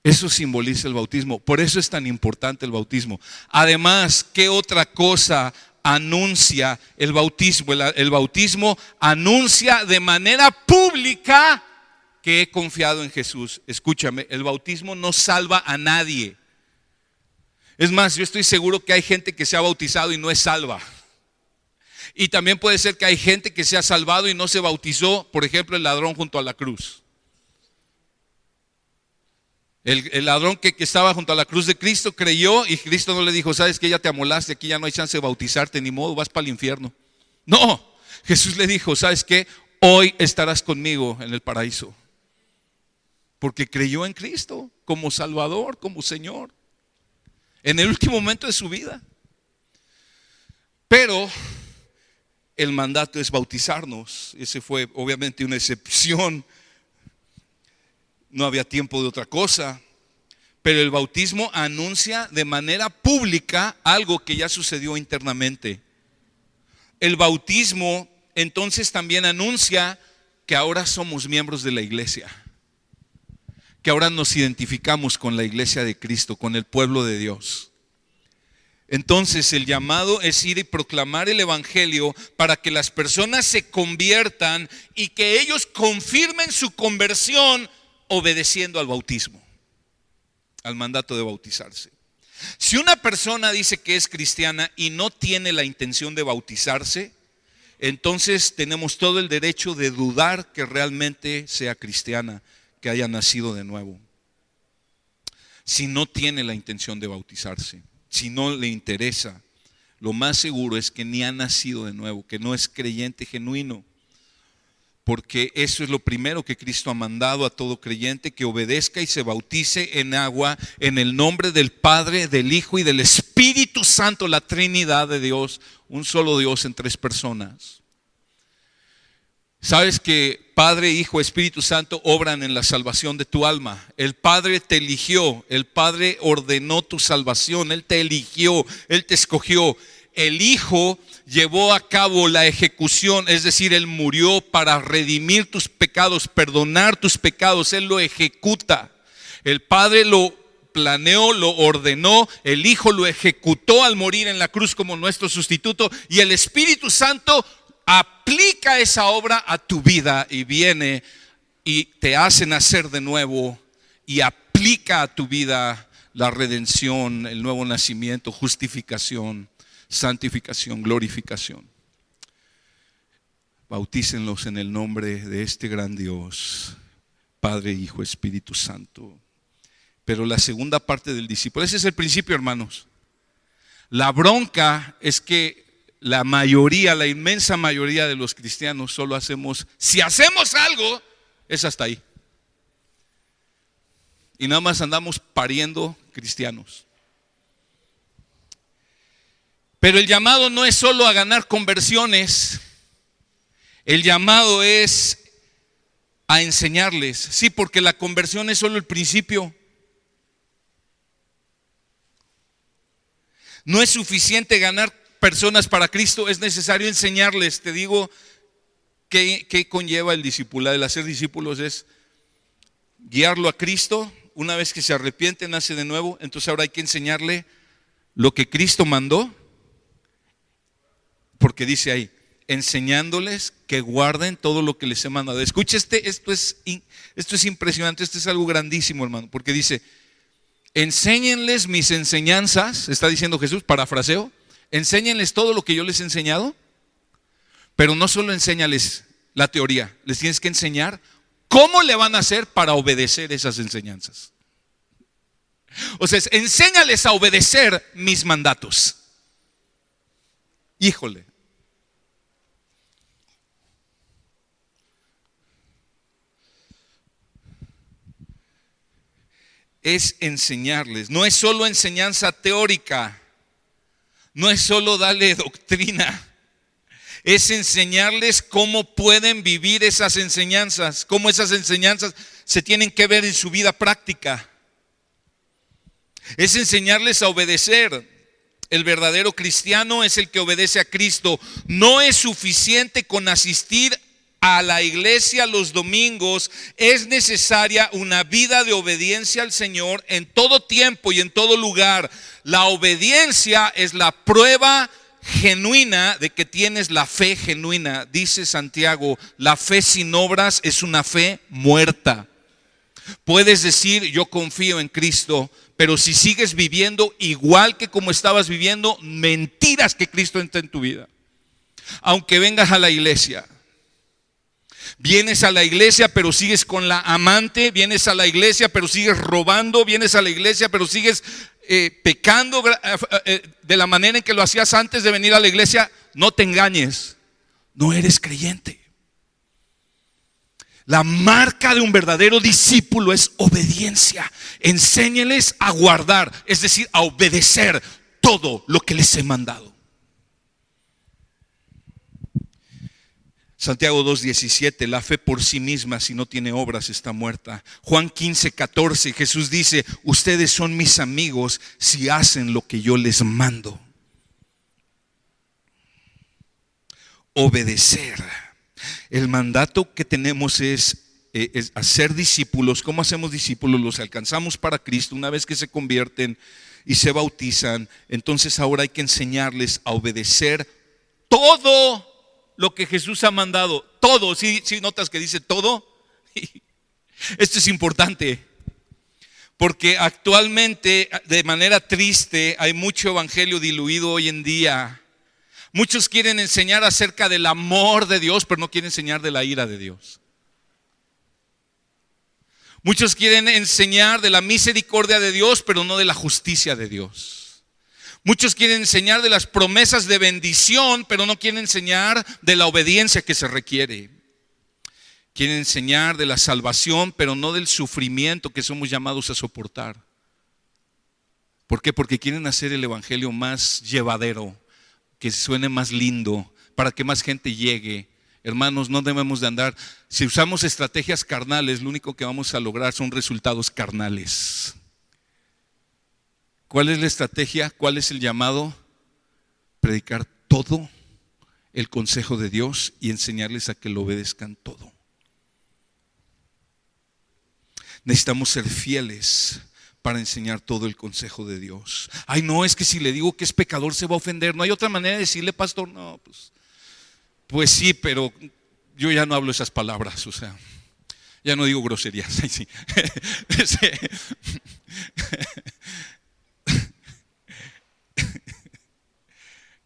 Eso simboliza el bautismo. Por eso es tan importante el bautismo. Además, ¿qué otra cosa anuncia el bautismo? El bautismo anuncia de manera pública que he confiado en Jesús. Escúchame, el bautismo no salva a nadie. Es más, yo estoy seguro que hay gente que se ha bautizado y no es salva. Y también puede ser que hay gente que se ha salvado y no se bautizó. Por ejemplo, el ladrón junto a la cruz. El ladrón que estaba junto a la cruz de Cristo creyó, y Cristo no le dijo, sabes que ya te amolaste, aquí ya no hay chance de bautizarte, ni modo, vas para el infierno. No, Jesús le dijo, sabes que hoy estarás conmigo en el paraíso. porque creyó en Cristo como Salvador, como Señor, en el último momento de su vida. Pero el mandato es bautizarnos. Ese fue obviamente una excepción. No había tiempo de otra cosa. Pero el bautismo anuncia de manera pública algo que ya sucedió internamente. El bautismo entonces también anuncia que ahora somos miembros de la iglesia, que ahora nos identificamos con la iglesia de Cristo, con el pueblo de Dios. Entonces el llamado es ir y proclamar el evangelio para que las personas se conviertan y que ellos confirmen su conversión obedeciendo al bautismo, al mandato de bautizarse. Si una persona dice que es cristiana y no tiene la intención de bautizarse, entonces tenemos todo el derecho de dudar que realmente sea cristiana, que haya nacido de nuevo. Si no tiene la intención de bautizarse, si no le interesa, lo más seguro es que ni ha nacido de nuevo, que no es creyente genuino. Porque eso es lo primero que Cristo ha mandado a todo creyente, que obedezca y se bautice en agua en el nombre del Padre, del Hijo y del Espíritu Santo, la Trinidad de Dios, un solo Dios en tres personas. Sabes que Padre, Hijo, Espíritu Santo obran en la salvación de tu alma. El Padre te eligió, el Padre ordenó tu salvación, Él te eligió, Él te escogió. El Hijo llevó a cabo la ejecución, es decir, Él murió para redimir tus pecados, perdonar tus pecados, Él lo ejecuta. El Padre lo planeó, lo ordenó, el Hijo lo ejecutó al morir en la cruz como nuestro sustituto, y el Espíritu Santo aplica esa obra a tu vida y viene y te hace nacer de nuevo y aplica a tu vida la redención, el nuevo nacimiento, justificación, santificación, glorificación. Bautícenlos en el nombre de este gran Dios, Padre, Hijo, Espíritu Santo. Pero la segunda parte del discípulo, ese es el principio, hermanos. La bronca es que la mayoría, la inmensa mayoría de los cristianos solo hacemos, si hacemos algo, es hasta ahí. Y nada más andamos pariendo cristianos. Pero el llamado no es solo a ganar conversiones, el llamado es a enseñarles. Sí, porque la conversión es solo el principio. No es suficiente ganar personas para Cristo, es necesario enseñarles. Te digo, ¿qué conlleva el discipulado? El hacer discípulos es guiarlo a Cristo. Una vez que se arrepiente, nace de nuevo, entonces ahora hay que enseñarle lo que Cristo mandó. Porque dice ahí, enseñándoles que guarden todo lo que les he mandado. Escucha, esto es impresionante, esto es algo grandísimo, hermano. Porque dice, enséñenles mis enseñanzas, está diciendo Jesús, parafraseo, enséñenles todo lo que yo les he enseñado. Pero no solo enséñales la teoría, les tienes que enseñar cómo le van a hacer para obedecer esas enseñanzas. O sea, enséñales a obedecer mis mandatos. Híjole. Es enseñarles, no es solo enseñanza teórica, no es solo darle doctrina, es enseñarles cómo pueden vivir esas enseñanzas, cómo esas enseñanzas se tienen que ver en su vida práctica. Es enseñarles a obedecer. El verdadero cristiano es el que obedece a Cristo. No es suficiente con asistir a la iglesia los domingos, es necesaria una vida de obediencia al Señor en todo tiempo y en todo lugar. La obediencia es la prueba genuina de que tienes la fe genuina. Dice Santiago, la fe sin obras es una fe muerta. Puedes decir, yo confío en Cristo, pero si sigues viviendo igual que como estabas viviendo, mentiras que Cristo entra en tu vida. Aunque vengas a la iglesia, vienes a la iglesia pero sigues con la amante, vienes a la iglesia pero sigues robando, vienes a la iglesia pero sigues pecando de la manera en que lo hacías antes de venir a la iglesia, no te engañes, no eres creyente. La marca de un verdadero discípulo es obediencia. Enséñeles a guardar, es decir, a obedecer todo lo que les he mandado. Santiago 2:17, la fe por sí misma, si no tiene obras, está muerta. Juan 15:14, Jesús dice: ustedes son mis amigos si hacen lo que yo les mando. Obedecer. El mandato que tenemos es hacer discípulos. ¿Cómo hacemos discípulos? Los alcanzamos para Cristo una vez que se convierten y se bautizan. Entonces ahora hay que enseñarles a obedecer todo lo que Jesús ha mandado. Todo. ¿Sí notas que dice todo? Esto es importante, porque actualmente, de manera triste, hay mucho evangelio diluido hoy en día. Muchos quieren enseñar acerca del amor de Dios, pero no quieren enseñar de la ira de Dios. Muchos quieren enseñar de la misericordia de Dios, pero no de la justicia de Dios. Muchos quieren enseñar de las promesas de bendición, pero no quieren enseñar de la obediencia que se requiere. Quieren enseñar de la salvación, pero no del sufrimiento que somos llamados a soportar. ¿Por qué? Porque quieren hacer el evangelio más llevadero, que suene más lindo, para que más gente llegue. Hermanos, no debemos de andar. Si usamos estrategias carnales, lo único que vamos a lograr son resultados carnales. ¿Cuál es la estrategia? ¿Cuál es el llamado? Predicar todo el consejo de Dios y enseñarles a que lo obedezcan todo. Necesitamos ser fieles para enseñar todo el consejo de Dios. Ay, no, es que si le digo que es pecador se va a ofender. No hay otra manera de decirle, pastor. No, pues sí, pero yo ya no hablo esas palabras, o sea, ya no digo groserías. Ay, sí.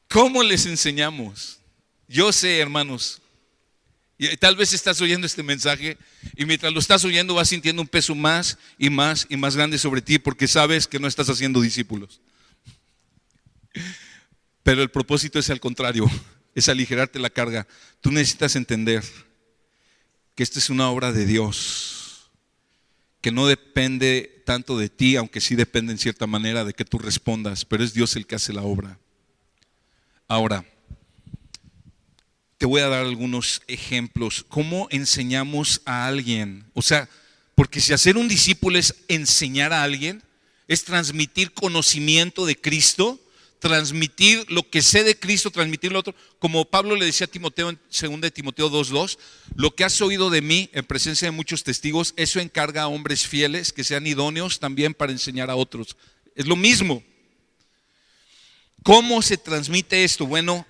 ¿Cómo les enseñamos? Yo sé, hermanos, y tal vez estás oyendo este mensaje y mientras lo estás oyendo vas sintiendo un peso más y más y más grande sobre ti, porque sabes que no estás haciendo discípulos. Pero el propósito es al contrario, es aligerarte la carga. Tú necesitas entender que esta es una obra de Dios, que no depende tanto de ti, aunque sí depende en cierta manera de que tú respondas, pero es Dios el que hace la obra. Ahora, te voy a dar algunos ejemplos. ¿Cómo enseñamos a alguien? O sea, porque si hacer un discípulo es enseñar a alguien, es transmitir conocimiento de Cristo, transmitir lo que sé de Cristo, transmitir lo otro. Como Pablo le decía a Timoteo en 2 Timoteo 2:2, lo que has oído de mí en presencia de muchos testigos, eso encarga a hombres fieles que sean idóneos también para enseñar a otros. Es lo mismo. ¿Cómo se transmite esto? Bueno,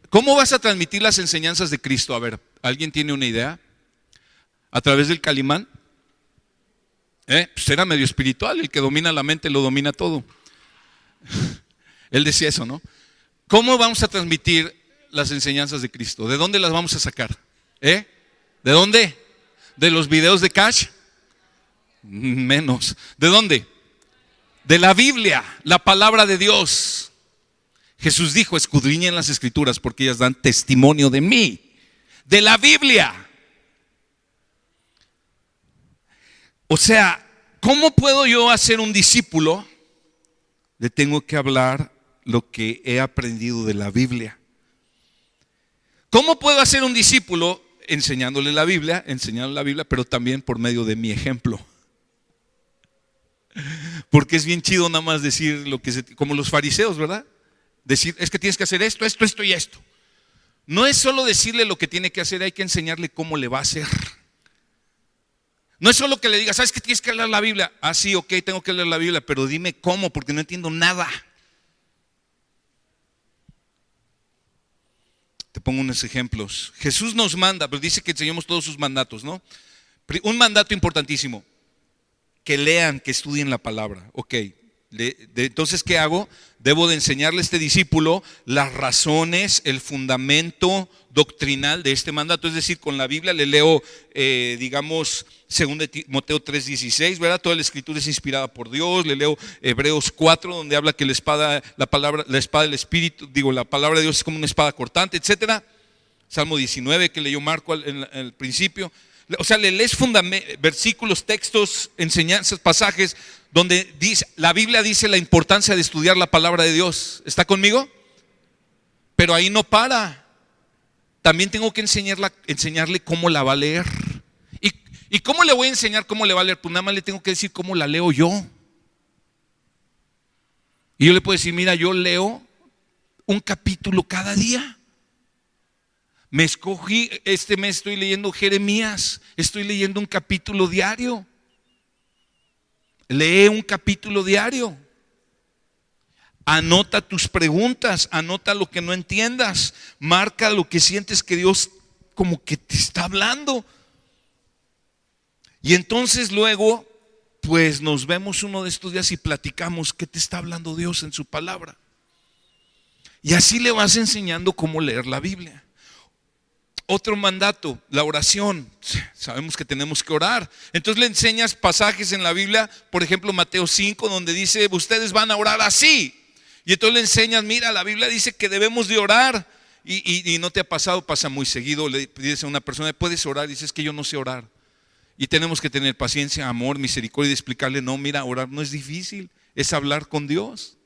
¿cómo vas a transmitir las enseñanzas de Cristo? A ver, ¿alguien tiene una idea? ¿A través del Calimán? Pues era medio espiritual, el que domina la mente lo domina todo. Él decía eso, ¿no? ¿Cómo vamos a transmitir las enseñanzas de Cristo? ¿De dónde las vamos a sacar? ¿De dónde? ¿De los videos de Cash? Menos. ¿De dónde? De la Biblia, la palabra de Dios. Jesús dijo: escudriñen las escrituras porque ellas dan testimonio de mí. De la Biblia. O sea, ¿cómo puedo yo hacer un discípulo? Le tengo que hablar lo que he aprendido de la Biblia. ¿Cómo puedo hacer un discípulo? Enseñándole la Biblia, pero también por medio de mi ejemplo. Porque es bien chido nada más decir lo que como los fariseos, ¿verdad? Decir, es que tienes que hacer esto y esto. No es solo decirle lo que tiene que hacer, hay que enseñarle cómo le va a hacer. No es solo que le digas, ¿sabes que tienes que leer la Biblia? Ah, sí, ok, tengo que leer la Biblia, pero dime cómo, porque no entiendo nada. Te pongo unos ejemplos. Jesús nos manda, pero dice que enseñemos todos sus mandatos, ¿no? Un mandato importantísimo: que lean, que estudien la palabra. Ok, entonces, ¿qué hago? Debo de enseñarle a este discípulo las razones, el fundamento doctrinal de este mandato. Es decir, con la Biblia le leo, digamos, 2 Timoteo 3:16, ¿verdad? Toda la escritura es inspirada por Dios. Le leo Hebreos 4, donde habla que la espada del Espíritu, la palabra de Dios es como una espada cortante, etcétera. Salmo 19, que leyó Marco en el principio. O sea, le lees versículos, textos, enseñanzas, pasajes donde dice, la Biblia dice la importancia de estudiar la palabra de Dios. ¿Está conmigo? Pero ahí no para. También tengo que enseñarle cómo la va a leer. ¿Y cómo le voy a enseñar cómo le va a leer? Pues nada más le tengo que decir cómo la leo yo. Y yo le puedo decir, mira, yo leo un capítulo cada día. Me escogí, este mes estoy leyendo Jeremías, estoy leyendo un capítulo diario. Lee un capítulo diario. Anota tus preguntas, anota lo que no entiendas, marca lo que sientes que Dios como que te está hablando. Y entonces luego, pues nos vemos uno de estos días y platicamos qué te está hablando Dios en su palabra. Y así le vas enseñando cómo leer la Biblia. Otro mandato, la oración. Sabemos que tenemos que orar. Entonces le enseñas pasajes en la Biblia, por ejemplo Mateo 5, donde dice, ustedes van a orar así. Y entonces le enseñas, mira, la Biblia dice que debemos de orar. Y no te ha pasado, pasa muy seguido. Le dices a una persona, ¿puedes orar? Y dices, es que yo no sé orar. Y tenemos que tener paciencia, amor, misericordia y explicarle, no, mira, orar no es difícil, es hablar con Dios.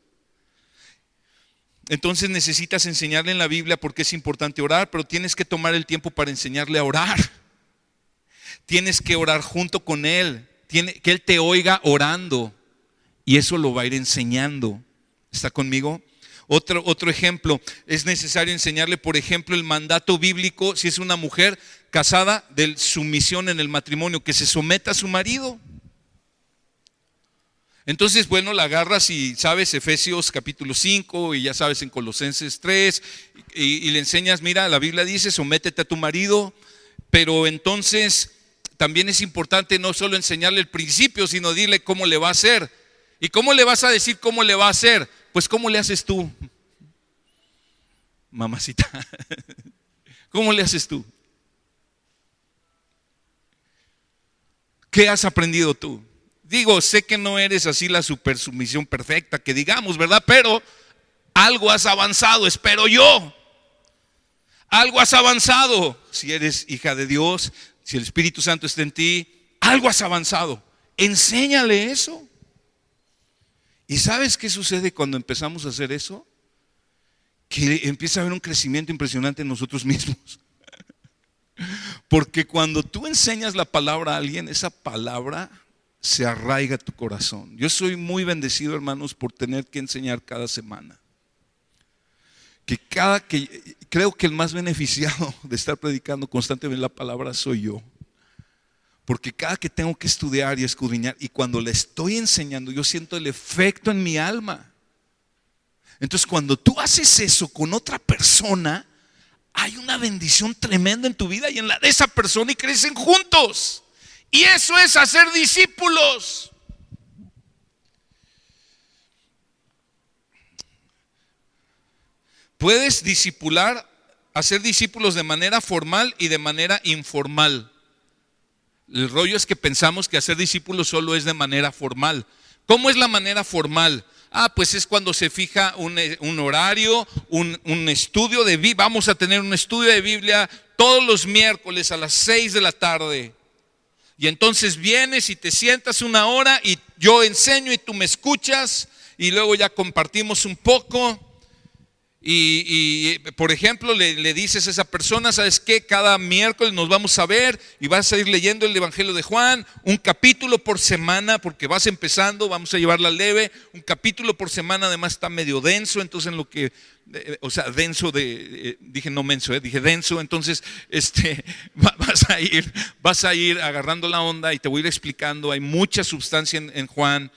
Entonces necesitas enseñarle en la Biblia por qué es importante orar, pero tienes que tomar el tiempo para enseñarle a orar. Tienes que orar junto con Él, que Él te oiga orando y eso lo va a ir enseñando. ¿Está conmigo? Otro ejemplo, es necesario enseñarle, por ejemplo, el mandato bíblico, si es una mujer casada, de sumisión en el matrimonio, que se someta a su marido. Entonces, bueno, la agarras y sabes Efesios capítulo 5 y ya sabes en Colosenses 3 y le enseñas, mira, la Biblia dice, sométete a tu marido, pero entonces también es importante no solo enseñarle el principio, sino dile cómo le va a hacer. ¿Y cómo le vas a decir cómo le va a hacer? Pues ¿cómo le haces tú, mamacita? ¿Cómo le haces tú? ¿Qué has aprendido tú? Digo, sé que no eres así la super sumisión perfecta que digamos, ¿verdad? Pero algo has avanzado, espero yo. Algo has avanzado. Si eres hija de Dios, si el Espíritu Santo está en ti, algo has avanzado. Enséñale eso. ¿Y sabes qué sucede cuando empezamos a hacer eso? Que empieza a haber un crecimiento impresionante en nosotros mismos. Porque cuando tú enseñas la palabra a alguien, esa palabra se arraiga a tu corazón. Yo soy muy bendecido, hermanos, por tener que enseñar cada semana. Creo que el más beneficiado de estar predicando constantemente la palabra soy yo. Porque cada que tengo que estudiar y escudriñar, y cuando le estoy enseñando, yo siento el efecto en mi alma. Entonces, cuando tú haces eso con otra persona, hay una bendición tremenda en tu vida y en la de esa persona, y crecen juntos. Y eso es hacer discípulos. Puedes hacer discípulos de manera formal y de manera informal. El rollo es que pensamos que hacer discípulos solo es de manera formal. ¿Cómo es la manera formal? Pues es cuando se fija un horario, un estudio de Biblia. Vamos a tener un estudio de Biblia todos los miércoles a las 6 de la tarde. Y entonces vienes y te sientas una hora y yo enseño y tú me escuchas y luego ya compartimos un poco. Y por ejemplo le dices a esa persona, ¿sabes qué? Cada miércoles nos vamos a ver y vas a ir leyendo el Evangelio de Juan, un capítulo por semana, porque vas empezando, vamos a llevarla leve, un capítulo por semana. Además está medio denso, entonces en lo que, denso dije no menso, dije denso, entonces vas a ir agarrando la onda y te voy a ir explicando. Hay mucha sustancia en Juan,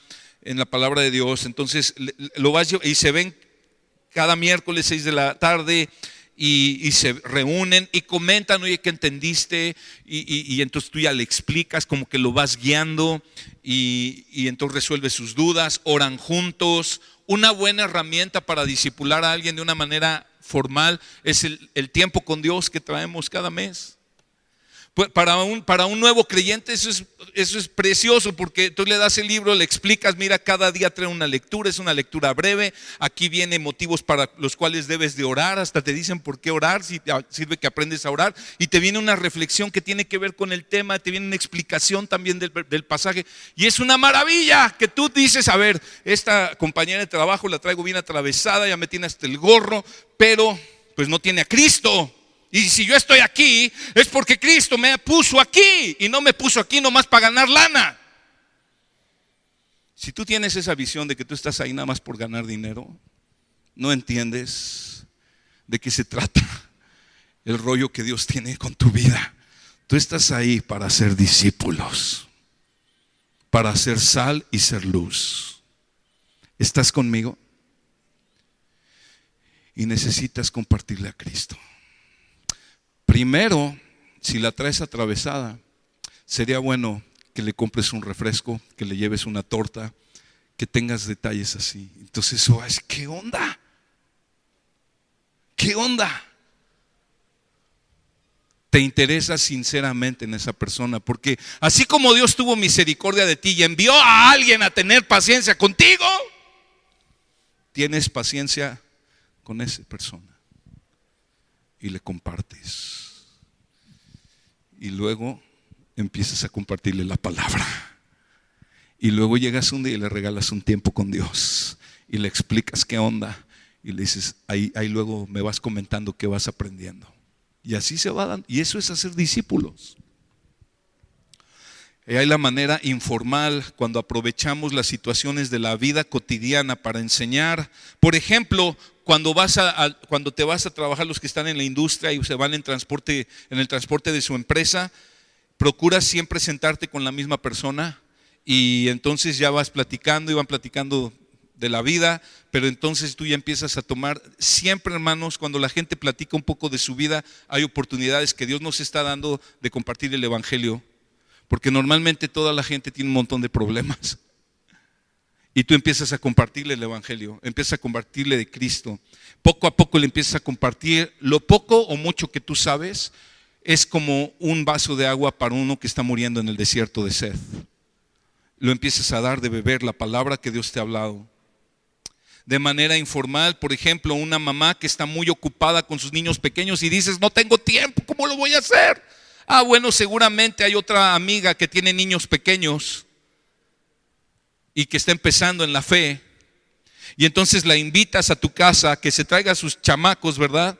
en la palabra de Dios. Entonces lo vas y se ven cada miércoles 6 de la tarde y se reúnen y comentan, oye, ¿qué entendiste? Y entonces tú ya le explicas, como que lo vas guiando y entonces resuelves sus dudas, oran juntos. Una buena herramienta para discipular a alguien de una manera formal es el tiempo con Dios que traemos cada mes. Para un nuevo creyente eso es precioso, porque tú le das el libro, le explicas, mira, cada día trae una lectura, es una lectura breve, aquí vienen motivos para los cuales debes de orar, hasta te dicen por qué orar, si te sirve que aprendes a orar, y te viene una reflexión que tiene que ver con el tema, te viene una explicación también del pasaje, y es una maravilla que tú dices, a ver, esta compañera de trabajo la traigo bien atravesada, ya me tiene hasta el gorro, pero pues no tiene a Cristo. Y si yo estoy aquí es porque Cristo me puso aquí, y no me puso aquí nomás para ganar lana. Si tú tienes esa visión de que tú estás ahí nada más por ganar dinero, no entiendes de qué se trata el rollo que Dios tiene con tu vida. Tú estás ahí para ser discípulos, para ser sal y ser luz. ¿Estás conmigo? Y necesitas compartirle a Cristo. Primero, si la traes atravesada, sería bueno que le compres un refresco, que le lleves una torta, que tengas detalles así. Entonces eso es, ¿qué onda? ¿Qué onda? Te interesa sinceramente en esa persona, porque así como Dios tuvo misericordia de ti y envió a alguien a tener paciencia contigo, tienes paciencia con esa persona y le compartes. Y luego empiezas a compartirle la palabra. Y luego llegas un día y le regalas un tiempo con Dios. Y le explicas qué onda. Y le dices, ahí luego me vas comentando qué vas aprendiendo. Y así se va dando. Y eso es hacer discípulos. Y hay la manera informal, cuando aprovechamos las situaciones de la vida cotidiana para enseñar. Por ejemplo, cuando te vas a trabajar, los que están en la industria y se van en el transporte de su empresa, procura siempre sentarte con la misma persona, y entonces ya vas platicando y van platicando de la vida, pero entonces tú ya empiezas a tomar, siempre, hermanos, cuando la gente platica un poco de su vida, hay oportunidades que Dios nos está dando de compartir el evangelio, porque normalmente toda la gente tiene un montón de problemas. Y tú empiezas a compartirle el evangelio, empiezas a compartirle de Cristo. Poco a poco le empiezas a compartir lo poco o mucho que tú sabes. Es como un vaso de agua para uno que está muriendo en el desierto de sed. Lo empiezas a dar de beber la palabra que Dios te ha hablado. De manera informal, por ejemplo, una mamá que está muy ocupada con sus niños pequeños y dices, no tengo tiempo, ¿cómo lo voy a hacer? Bueno, seguramente hay otra amiga que tiene niños pequeños y que está empezando en la fe, y entonces la invitas a tu casa que se traiga a sus chamacos, ¿verdad?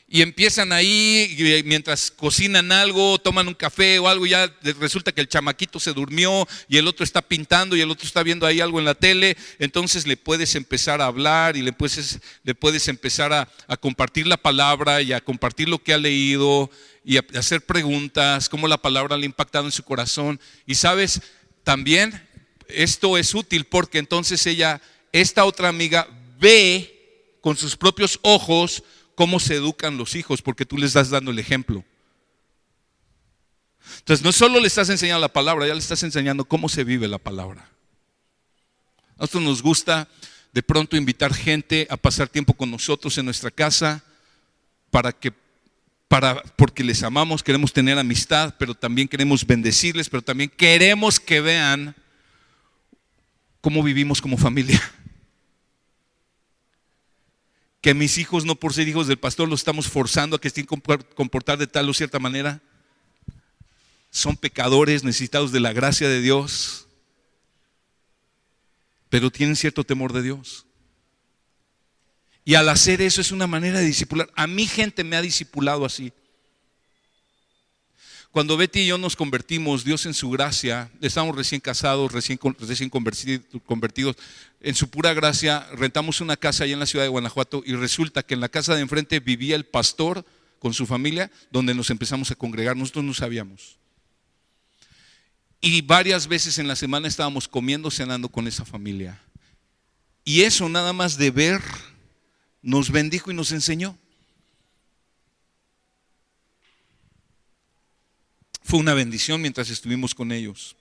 Y empiezan ahí, y mientras cocinan algo, toman un café o algo, ya resulta que el chamaquito se durmió y el otro está pintando y el otro está viendo ahí algo en la tele. Entonces le puedes empezar a hablar y le puedes empezar a compartir la palabra y a compartir lo que ha leído y a hacer preguntas, cómo la palabra le ha impactado en su corazón. Y sabes, también esto es útil porque entonces esta otra amiga ve con sus propios ojos cómo se educan los hijos, porque tú les estás dando el ejemplo. Entonces no solo le estás enseñando la palabra, ya le estás enseñando cómo se vive la palabra. A nosotros nos gusta de pronto invitar gente a pasar tiempo con nosotros en nuestra casa, porque les amamos, queremos tener amistad, pero también queremos bendecirles, pero también queremos que vean cómo vivimos como familia. Que mis hijos, no por ser hijos del pastor, los estamos forzando a que estén comportar de tal o cierta manera. Son pecadores necesitados de la gracia de Dios, pero tienen cierto temor de Dios. Y al hacer eso es una manera de discipular. A mi gente me ha discipulado así. Cuando Betty y yo nos convertimos, Dios en su gracia, estábamos recién casados, recién convertidos, en su pura gracia rentamos una casa allá en la ciudad de Guanajuato, y resulta que en la casa de enfrente vivía el pastor con su familia, donde nos empezamos a congregar. Nosotros no sabíamos. Y varias veces en la semana estábamos comiendo, cenando con esa familia. Y eso, nada más de ver, nos bendijo y nos enseñó. Fue una bendición mientras estuvimos con ellos.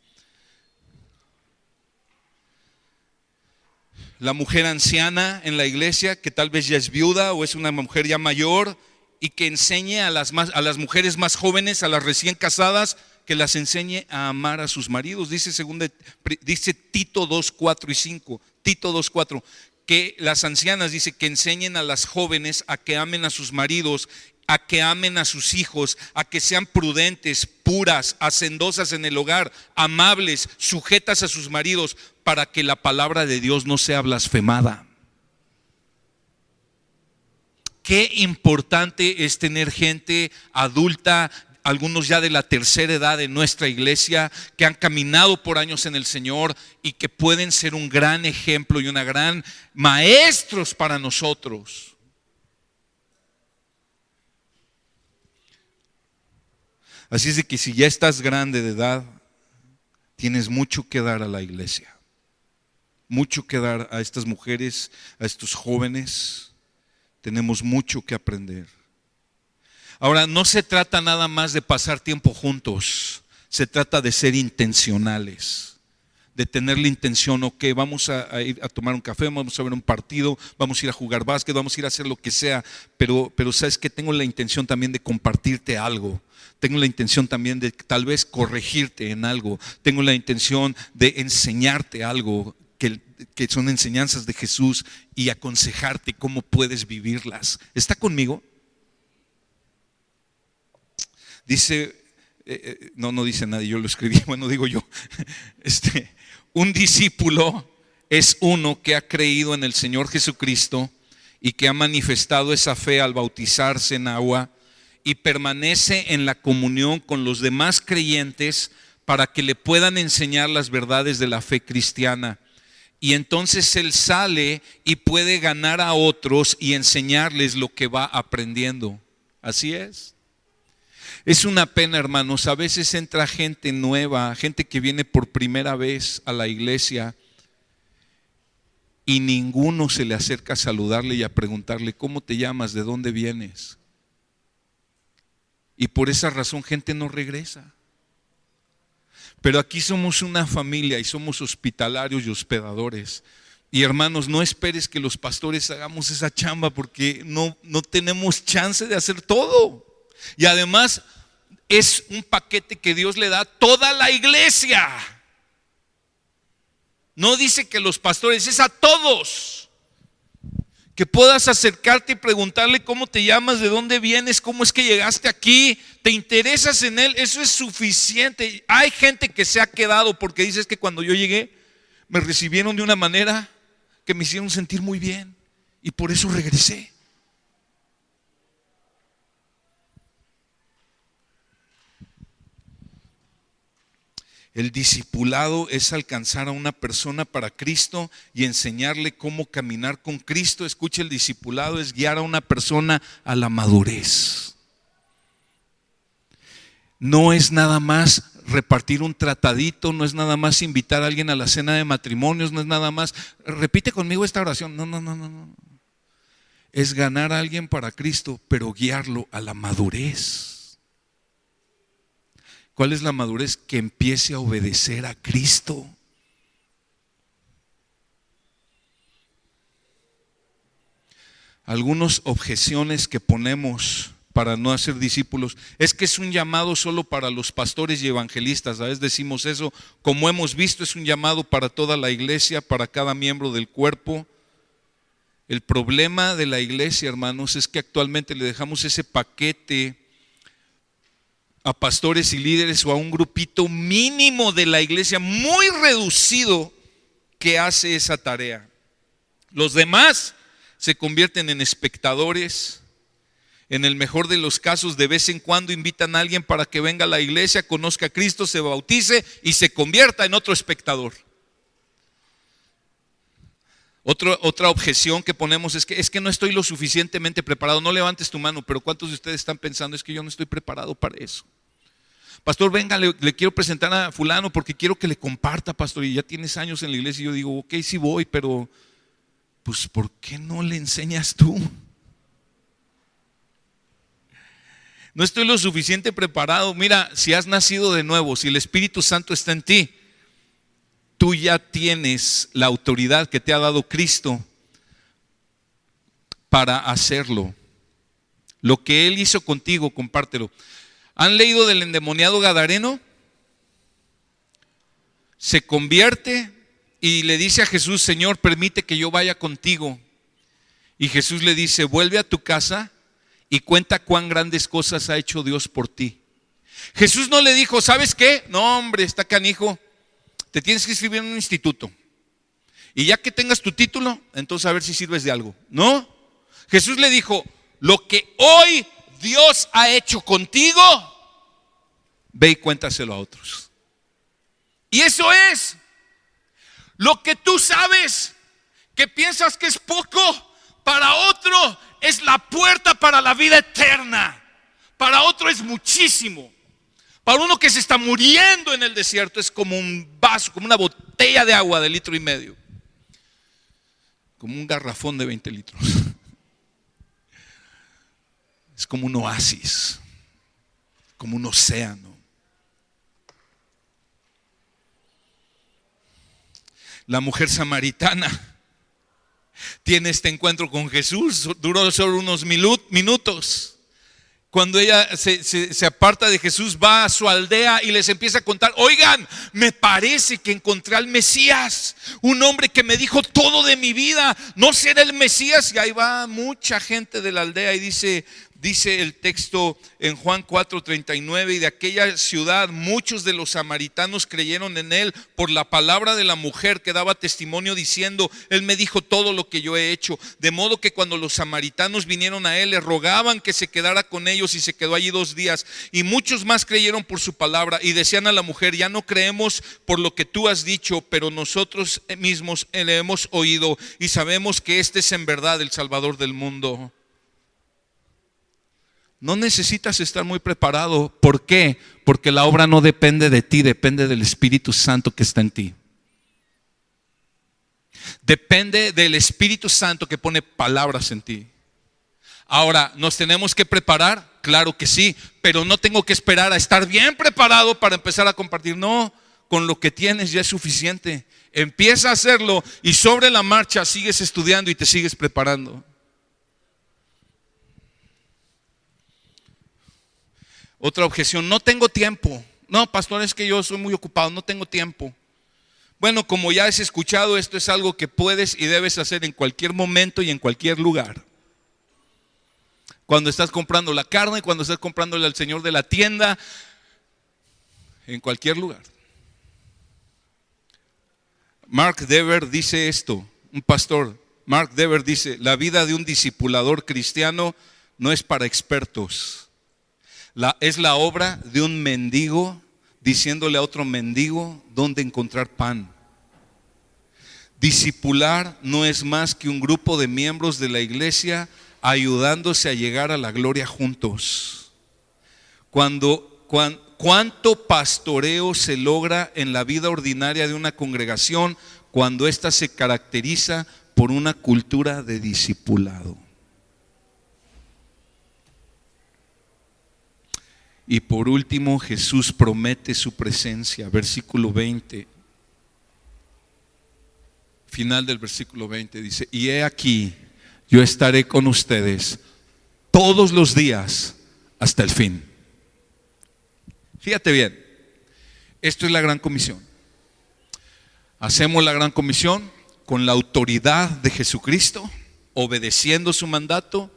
La mujer anciana en la iglesia, que tal vez ya es viuda o es una mujer ya mayor y que enseñe a las mujeres más jóvenes, a las recién casadas, que las enseñe a amar a sus maridos. Dice Tito 2, 4 y 5. Tito 2, 4. Que las ancianas, dice, que enseñen a las jóvenes a que amen a sus maridos, a que amen a sus hijos, a que sean prudentes, puras, hacendosas en el hogar, amables, sujetas a sus maridos, para que la palabra de Dios no sea blasfemada. Qué importante es tener gente adulta, algunos ya de la tercera edad en nuestra iglesia, que han caminado por años en el Señor y que pueden ser un gran ejemplo y una gran maestros para nosotros. Así es de que si ya estás grande de edad, tienes mucho que dar a la iglesia, mucho que dar a estas mujeres, a estos jóvenes. Tenemos mucho que aprender. Ahora, no se trata nada más de pasar tiempo juntos, se trata de ser intencionales, de tener la intención, ok, vamos a ir a tomar un café, vamos a ver un partido, vamos a ir a jugar básquet, vamos a ir a hacer lo que sea, pero sabes que tengo la intención también de compartirte algo, tengo la intención también de tal vez corregirte en algo, tengo la intención de enseñarte algo, que son enseñanzas de Jesús, y aconsejarte cómo puedes vivirlas. ¿Está conmigo? Dice, no dice nadie, yo lo escribí, bueno, digo yo, un discípulo es uno que ha creído en el Señor Jesucristo y que ha manifestado esa fe al bautizarse en agua y permanece en la comunión con los demás creyentes para que le puedan enseñar las verdades de la fe cristiana. Y entonces él sale y puede ganar a otros y enseñarles lo que va aprendiendo. Así es. Es una pena, hermanos, a veces entra gente nueva, gente que viene por primera vez a la iglesia y ninguno se le acerca a saludarle y a preguntarle, ¿cómo te llamas? ¿De dónde vienes? Y por esa razón gente no regresa. Pero aquí somos una familia y somos hospitalarios y hospedadores. Y hermanos, no esperes que los pastores hagamos esa chamba, porque no tenemos chance de hacer todo. Y además es un paquete que Dios le da a toda la iglesia. No dice que los pastores, es a todos. Que puedas acercarte y preguntarle cómo te llamas, de dónde vienes, cómo es que llegaste aquí, te interesas en él, eso es suficiente. Hay gente que se ha quedado porque dices que cuando yo llegué me recibieron de una manera que me hicieron sentir muy bien y por eso regresé. El discipulado es alcanzar a una persona para Cristo y enseñarle cómo caminar con Cristo. Escuche, el discipulado es guiar a una persona a la madurez. No es nada más repartir un tratadito, no es nada más invitar a alguien a la cena de matrimonios, no es nada más, repite conmigo esta oración, no. Es ganar a alguien para Cristo, pero guiarlo a la madurez. ¿Cuál es la madurez? Que empiece a obedecer a Cristo. Algunas objeciones que ponemos para no hacer discípulos es que es un llamado solo para los pastores y evangelistas. A veces decimos eso, como hemos visto, es un llamado para toda la iglesia, para cada miembro del cuerpo. El problema de la iglesia, hermanos, es que actualmente le dejamos ese paquete a pastores y líderes o a un grupito mínimo de la iglesia muy reducido que hace esa tarea. Los demás se convierten en espectadores. En el mejor de los casos, de vez en cuando invitan a alguien para que venga a la iglesia, conozca a Cristo, se bautice y se convierta en otro espectador. Otra objeción que ponemos es que no estoy lo suficientemente preparado. No levantes tu mano, pero ¿cuántos de ustedes están pensando es que yo no estoy preparado para eso? Pastor, venga, le quiero presentar a fulano porque quiero que le comparta, pastor, y ya tienes años en la iglesia. Y yo digo, ok, sí voy, pero pues ¿por qué no le enseñas tú? No estoy lo suficiente preparado. Mira, si has nacido de nuevo, si el Espíritu Santo está en ti, tú ya tienes la autoridad que te ha dado Cristo para hacerlo. Lo que Él hizo contigo, compártelo. ¿Han leído del endemoniado gadareno? Se convierte y le dice a Jesús: Señor, permite que yo vaya contigo. Y Jesús le dice: vuelve a tu casa y cuenta cuán grandes cosas ha hecho Dios por ti. Jesús no le dijo: ¿sabes qué? No, hombre, está canijo, te tienes que inscribir en un instituto. Y ya que tengas tu título, entonces a ver si sirves de algo. No, Jesús le dijo: lo que hoy Dios ha hecho contigo, ve y cuéntaselo a otros. Y eso es lo que tú sabes, que piensas que es poco, para otro es la puerta para la vida eterna. Para otro es muchísimo. Para uno que se está muriendo en el desierto es como un vaso, como una botella de agua de 1,5 litros. Como un garrafón de 20 litros. Es como un oasis, como un océano. La mujer samaritana tiene este encuentro con Jesús, duró solo unos minutos. Cuando ella se aparta de Jesús, va a su aldea y les empieza a contar: oigan, me parece que encontré al Mesías, un hombre que me dijo todo de mi vida, ¿no será el Mesías? Y ahí va mucha gente de la aldea y dice el texto en Juan 4:39: y de aquella ciudad muchos de los samaritanos creyeron en él por la palabra de la mujer que daba testimonio diciendo: él me dijo todo lo que yo he hecho. De modo que cuando los samaritanos vinieron a él, le rogaban que se quedara con ellos, y se quedó allí 2 días. Y muchos más creyeron por su palabra y decían a la mujer: ya no creemos por lo que tú has dicho, pero nosotros mismos le hemos oído y sabemos que este es en verdad el Salvador del mundo. No necesitas estar muy preparado. ¿Por qué? Porque la obra no depende de ti, depende del Espíritu Santo que está en ti. Depende del Espíritu Santo que pone palabras en ti. Ahora, ¿nos tenemos que preparar? Claro que sí, pero no tengo que esperar a estar bien preparado para empezar a compartir. No, con lo que tienes ya es suficiente. Empieza a hacerlo y sobre la marcha sigues estudiando y te sigues preparando. Otra objeción: no tengo tiempo. No, pastor, es que yo soy muy ocupado, no tengo tiempo. Bueno, como ya has escuchado, esto es algo que puedes y debes hacer en cualquier momento y en cualquier lugar. Cuando estás comprando la carne, cuando estás comprándole al señor de la tienda, en cualquier lugar. Mark Dever dice esto, un pastor. Mark Dever dice: la vida de un discipulador cristiano no es para expertos. Es la obra de un mendigo diciéndole a otro mendigo dónde encontrar pan. Discipular no es más que un grupo de miembros de la iglesia ayudándose a llegar a la gloria juntos. ¿Cuánto pastoreo se logra en la vida ordinaria de una congregación cuando ésta se caracteriza por una cultura de discipulado? Y por último, Jesús promete su presencia. Versículo 20. Final del versículo 20 dice: y he aquí, yo estaré con ustedes todos los días hasta el fin. Fíjate bien, esto es la gran comisión. Hacemos la gran comisión con la autoridad de Jesucristo, obedeciendo su mandato.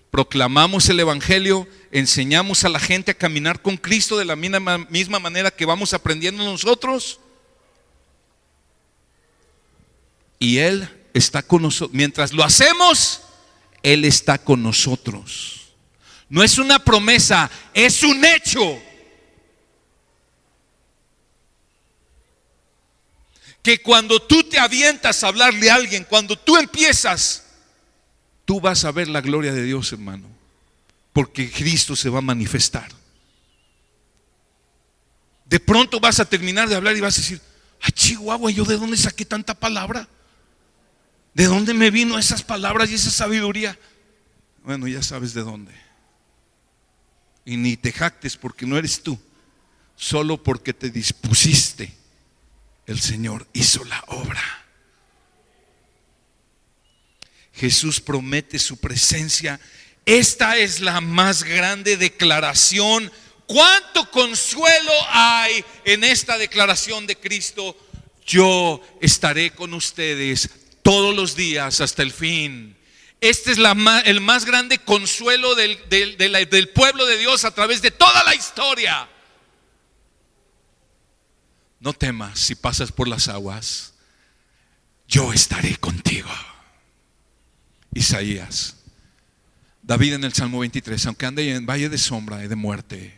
Proclamamos el evangelio, enseñamos a la gente a caminar con Cristo de la misma manera que vamos aprendiendo nosotros. Y Él está con nosotros. Mientras lo hacemos, Él está con nosotros. No es una promesa, es un hecho. Que cuando tú te avientas a hablarle a alguien, cuando tú empiezas, tú vas a ver la gloria de Dios, hermano, porque Cristo se va a manifestar. De pronto vas a terminar de hablar y vas a decir: ay, Chihuahua, ¿yo de dónde saqué tanta palabra? ¿De dónde me vino esas palabras y esa sabiduría? Bueno, ya sabes de dónde. Y ni te jactes, porque no eres tú, solo porque te dispusiste, el Señor hizo la obra. Jesús promete su presencia Esta es la más grande declaración. ¿Cuánto consuelo hay en esta declaración de Cristo? Yo estaré con ustedes todos los días hasta el fin. Este es el más grande consuelo del pueblo de Dios a través de toda la historia. No temas si pasas por las aguas, yo estaré contigo. Isaías. David en el Salmo 23, aunque ande en valle de sombra y de muerte,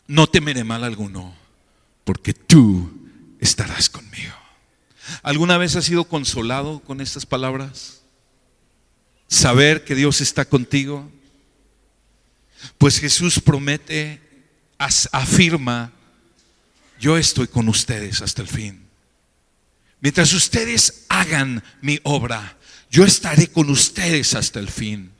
no temeré mal alguno, porque tú estarás conmigo. ¿Alguna vez has sido consolado con estas palabras? Saber que Dios está contigo. Pues Jesús promete, afirma: yo estoy con ustedes hasta el fin. Mientras ustedes hagan mi obra, yo estaré con ustedes hasta el fin.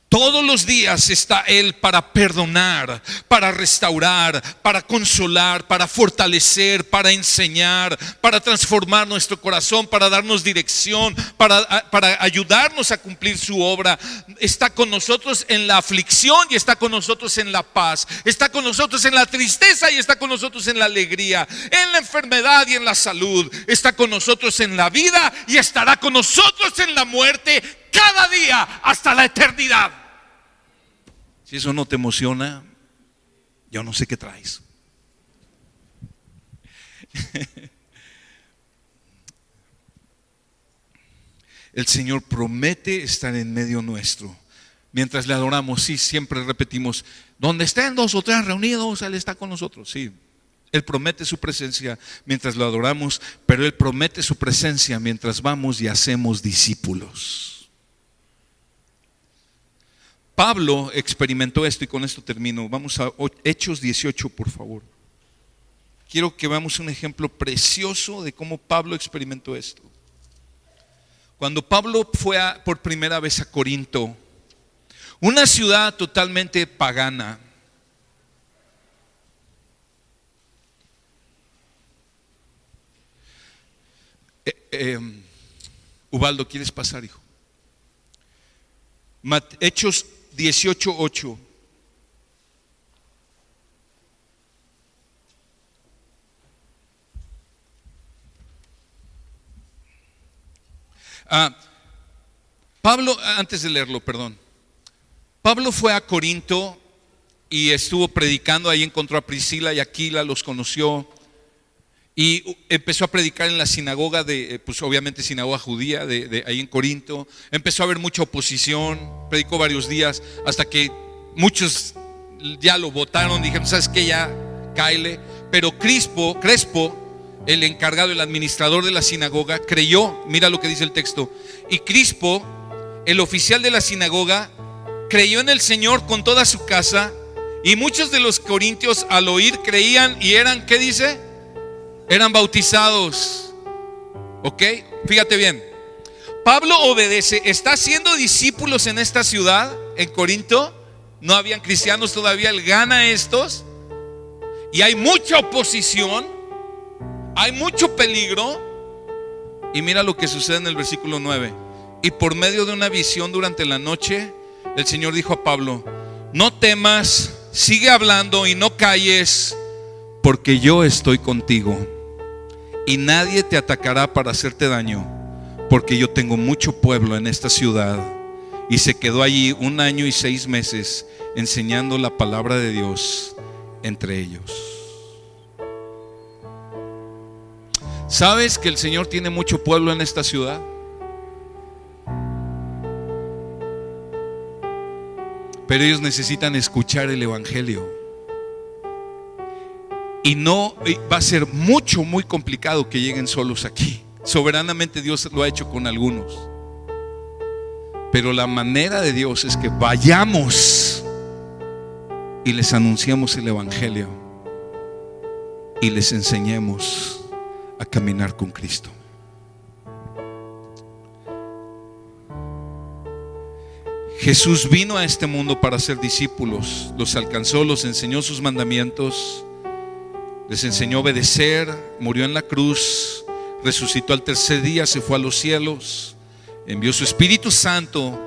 Todos los días está Él para perdonar, para restaurar, para consolar, para fortalecer, para enseñar, para transformar nuestro corazón, para darnos dirección, para ayudarnos a cumplir su obra. Está con nosotros en la aflicción y está con nosotros en la paz. Está con nosotros en la tristeza y está con nosotros en la alegría, en la enfermedad y en la salud. Está con nosotros en la vida y estará con nosotros en la muerte cada día hasta la eternidad. Si eso no te emociona, yo no sé qué traes. El Señor promete estar en medio nuestro. Mientras le adoramos, sí, siempre repetimos: donde estén 2 o 3 reunidos, Él está con nosotros. Sí, Él promete su presencia mientras lo adoramos, pero Él promete su presencia mientras vamos y hacemos discípulos. Pablo experimentó esto y con esto termino. Vamos a Hechos 18, por favor. Quiero que veamos un ejemplo precioso de cómo Pablo experimentó esto. Cuando Pablo fue por primera vez a Corinto, una ciudad totalmente pagana, Ubaldo, ¿quieres pasar, hijo? Hechos 18:8. Pablo, antes de leerlo, perdón. Pablo fue a Corinto y estuvo predicando. Ahí encontró a Priscila y Aquila, los conoció y empezó a predicar en la sinagoga pues obviamente sinagoga judía de ahí en Corinto. Empezó a haber mucha oposición, predicó varios días hasta que muchos ya lo votaron. Dijeron: ¿sabes qué? Ya cáele. Pero Crespo, el encargado, el administrador de la sinagoga, creyó. Mira lo que dice el texto. Y Crispo, el oficial de la sinagoga, creyó en el Señor con toda su casa. Y muchos de los corintios al oír creían y eran, ¿qué dice? Eran bautizados. Ok, fíjate bien. Pablo obedece, está haciendo discípulos en esta ciudad, en Corinto. No habían cristianos todavía. Él gana a estos y hay mucha oposición, hay mucho peligro. Y mira lo que sucede en el versículo 9. Y por medio de una visión durante la noche, el Señor dijo a Pablo: no temas, sigue hablando y no calles, porque yo estoy contigo y nadie te atacará para hacerte daño, porque yo tengo mucho pueblo en esta ciudad. Y se quedó allí 1 año y 6 meses enseñando la palabra de Dios entre ellos. ¿Sabes que el Señor tiene mucho pueblo en esta ciudad? Pero ellos necesitan escuchar el evangelio. Y no va a ser muy complicado que lleguen solos aquí. Soberanamente Dios lo ha hecho con algunos. Pero la manera de Dios es que vayamos y les anunciamos el evangelio y les enseñemos a caminar con Cristo. Jesús vino a este mundo para ser discípulos. Los alcanzó, los enseñó sus mandamientos, les enseñó a obedecer, murió en la cruz, resucitó al tercer día, se fue a los cielos, envió su Espíritu Santo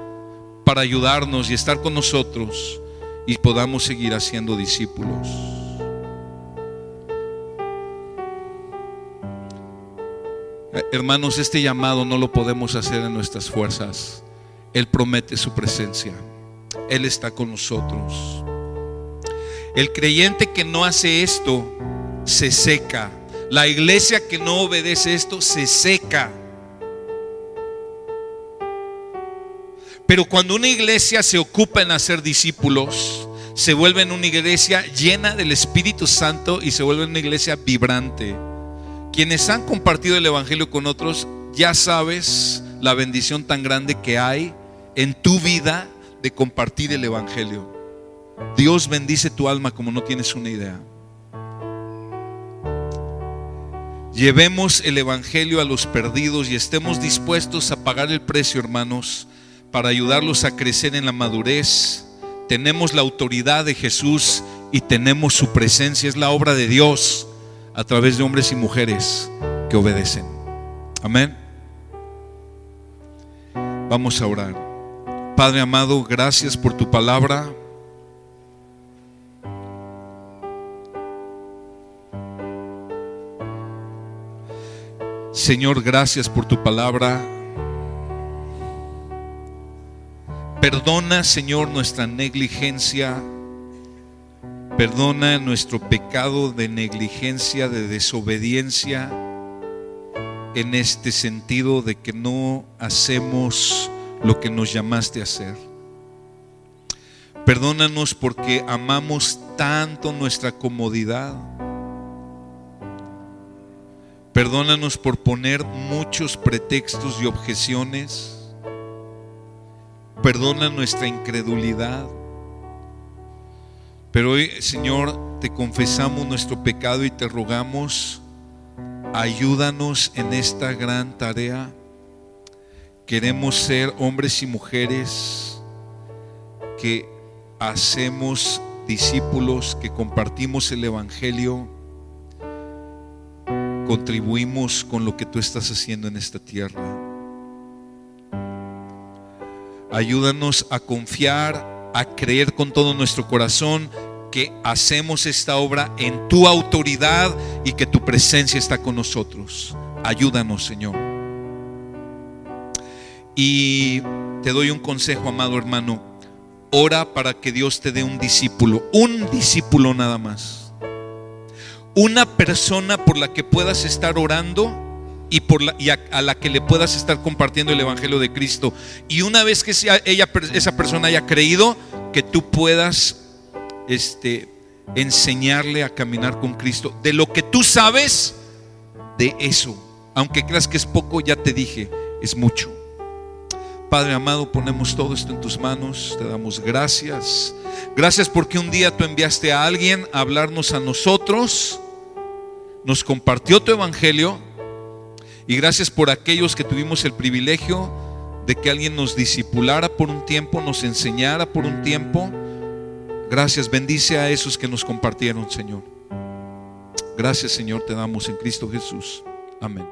para ayudarnos y estar con nosotros y podamos seguir haciendo discípulos. Hermanos, este llamado no lo podemos hacer en nuestras fuerzas. Él promete su presencia. Él está con nosotros. El creyente que no hace esto se seca. La iglesia que no obedece esto se seca. Pero cuando una iglesia se ocupa en hacer discípulos, se vuelve en una iglesia llena del Espíritu Santo y se vuelve una iglesia vibrante. Quienes han compartido el evangelio con otros, ya sabes la bendición tan grande que hay en tu vida de compartir el evangelio. Dios bendice tu alma como no tienes una idea. Llevemos el evangelio a los perdidos y estemos dispuestos a pagar el precio, hermanos, para ayudarlos a crecer en la madurez. Tenemos la autoridad de Jesús y tenemos su presencia. Es la obra de Dios a través de hombres y mujeres que obedecen. Amén. Vamos a orar. Padre amado, gracias por tu palabra. Señor, gracias por tu palabra. Perdona, Señor, nuestra negligencia. Perdona nuestro pecado de negligencia, de desobediencia, en este sentido de que no hacemos lo que nos llamaste a hacer. Perdónanos porque amamos tanto nuestra comodidad. Perdónanos por poner muchos pretextos y objeciones. Perdona nuestra incredulidad. Pero hoy, Señor, te confesamos nuestro pecado y te rogamos, ayúdanos en esta gran tarea. Queremos ser hombres y mujeres que hacemos discípulos, que compartimos el evangelio, contribuimos con lo que tú estás haciendo en esta tierra. Ayúdanos a confiar, a creer con todo nuestro corazón que hacemos esta obra en tu autoridad y que tu presencia está con nosotros. Ayúdanos, Señor. Y te doy un consejo, amado hermano. Ora para que Dios te dé un discípulo nada más. Una persona por la que puedas estar orando y a la que le puedas estar compartiendo el evangelio de Cristo. Y una vez que esa persona haya creído, que tú puedas enseñarle a caminar con Cristo. De lo que tú sabes, de eso. Aunque creas que es poco, ya te dije, es mucho. Padre amado, ponemos todo esto en tus manos. Te damos gracias. Gracias porque un día tú enviaste a alguien a hablarnos a nosotros. Nos compartió tu evangelio. Y gracias por aquellos que tuvimos el privilegio de que alguien nos discipulara por un tiempo, nos enseñara por un tiempo. Gracias, bendice a esos que nos compartieron, Señor. Gracias, Señor, te damos en Cristo Jesús. Amén.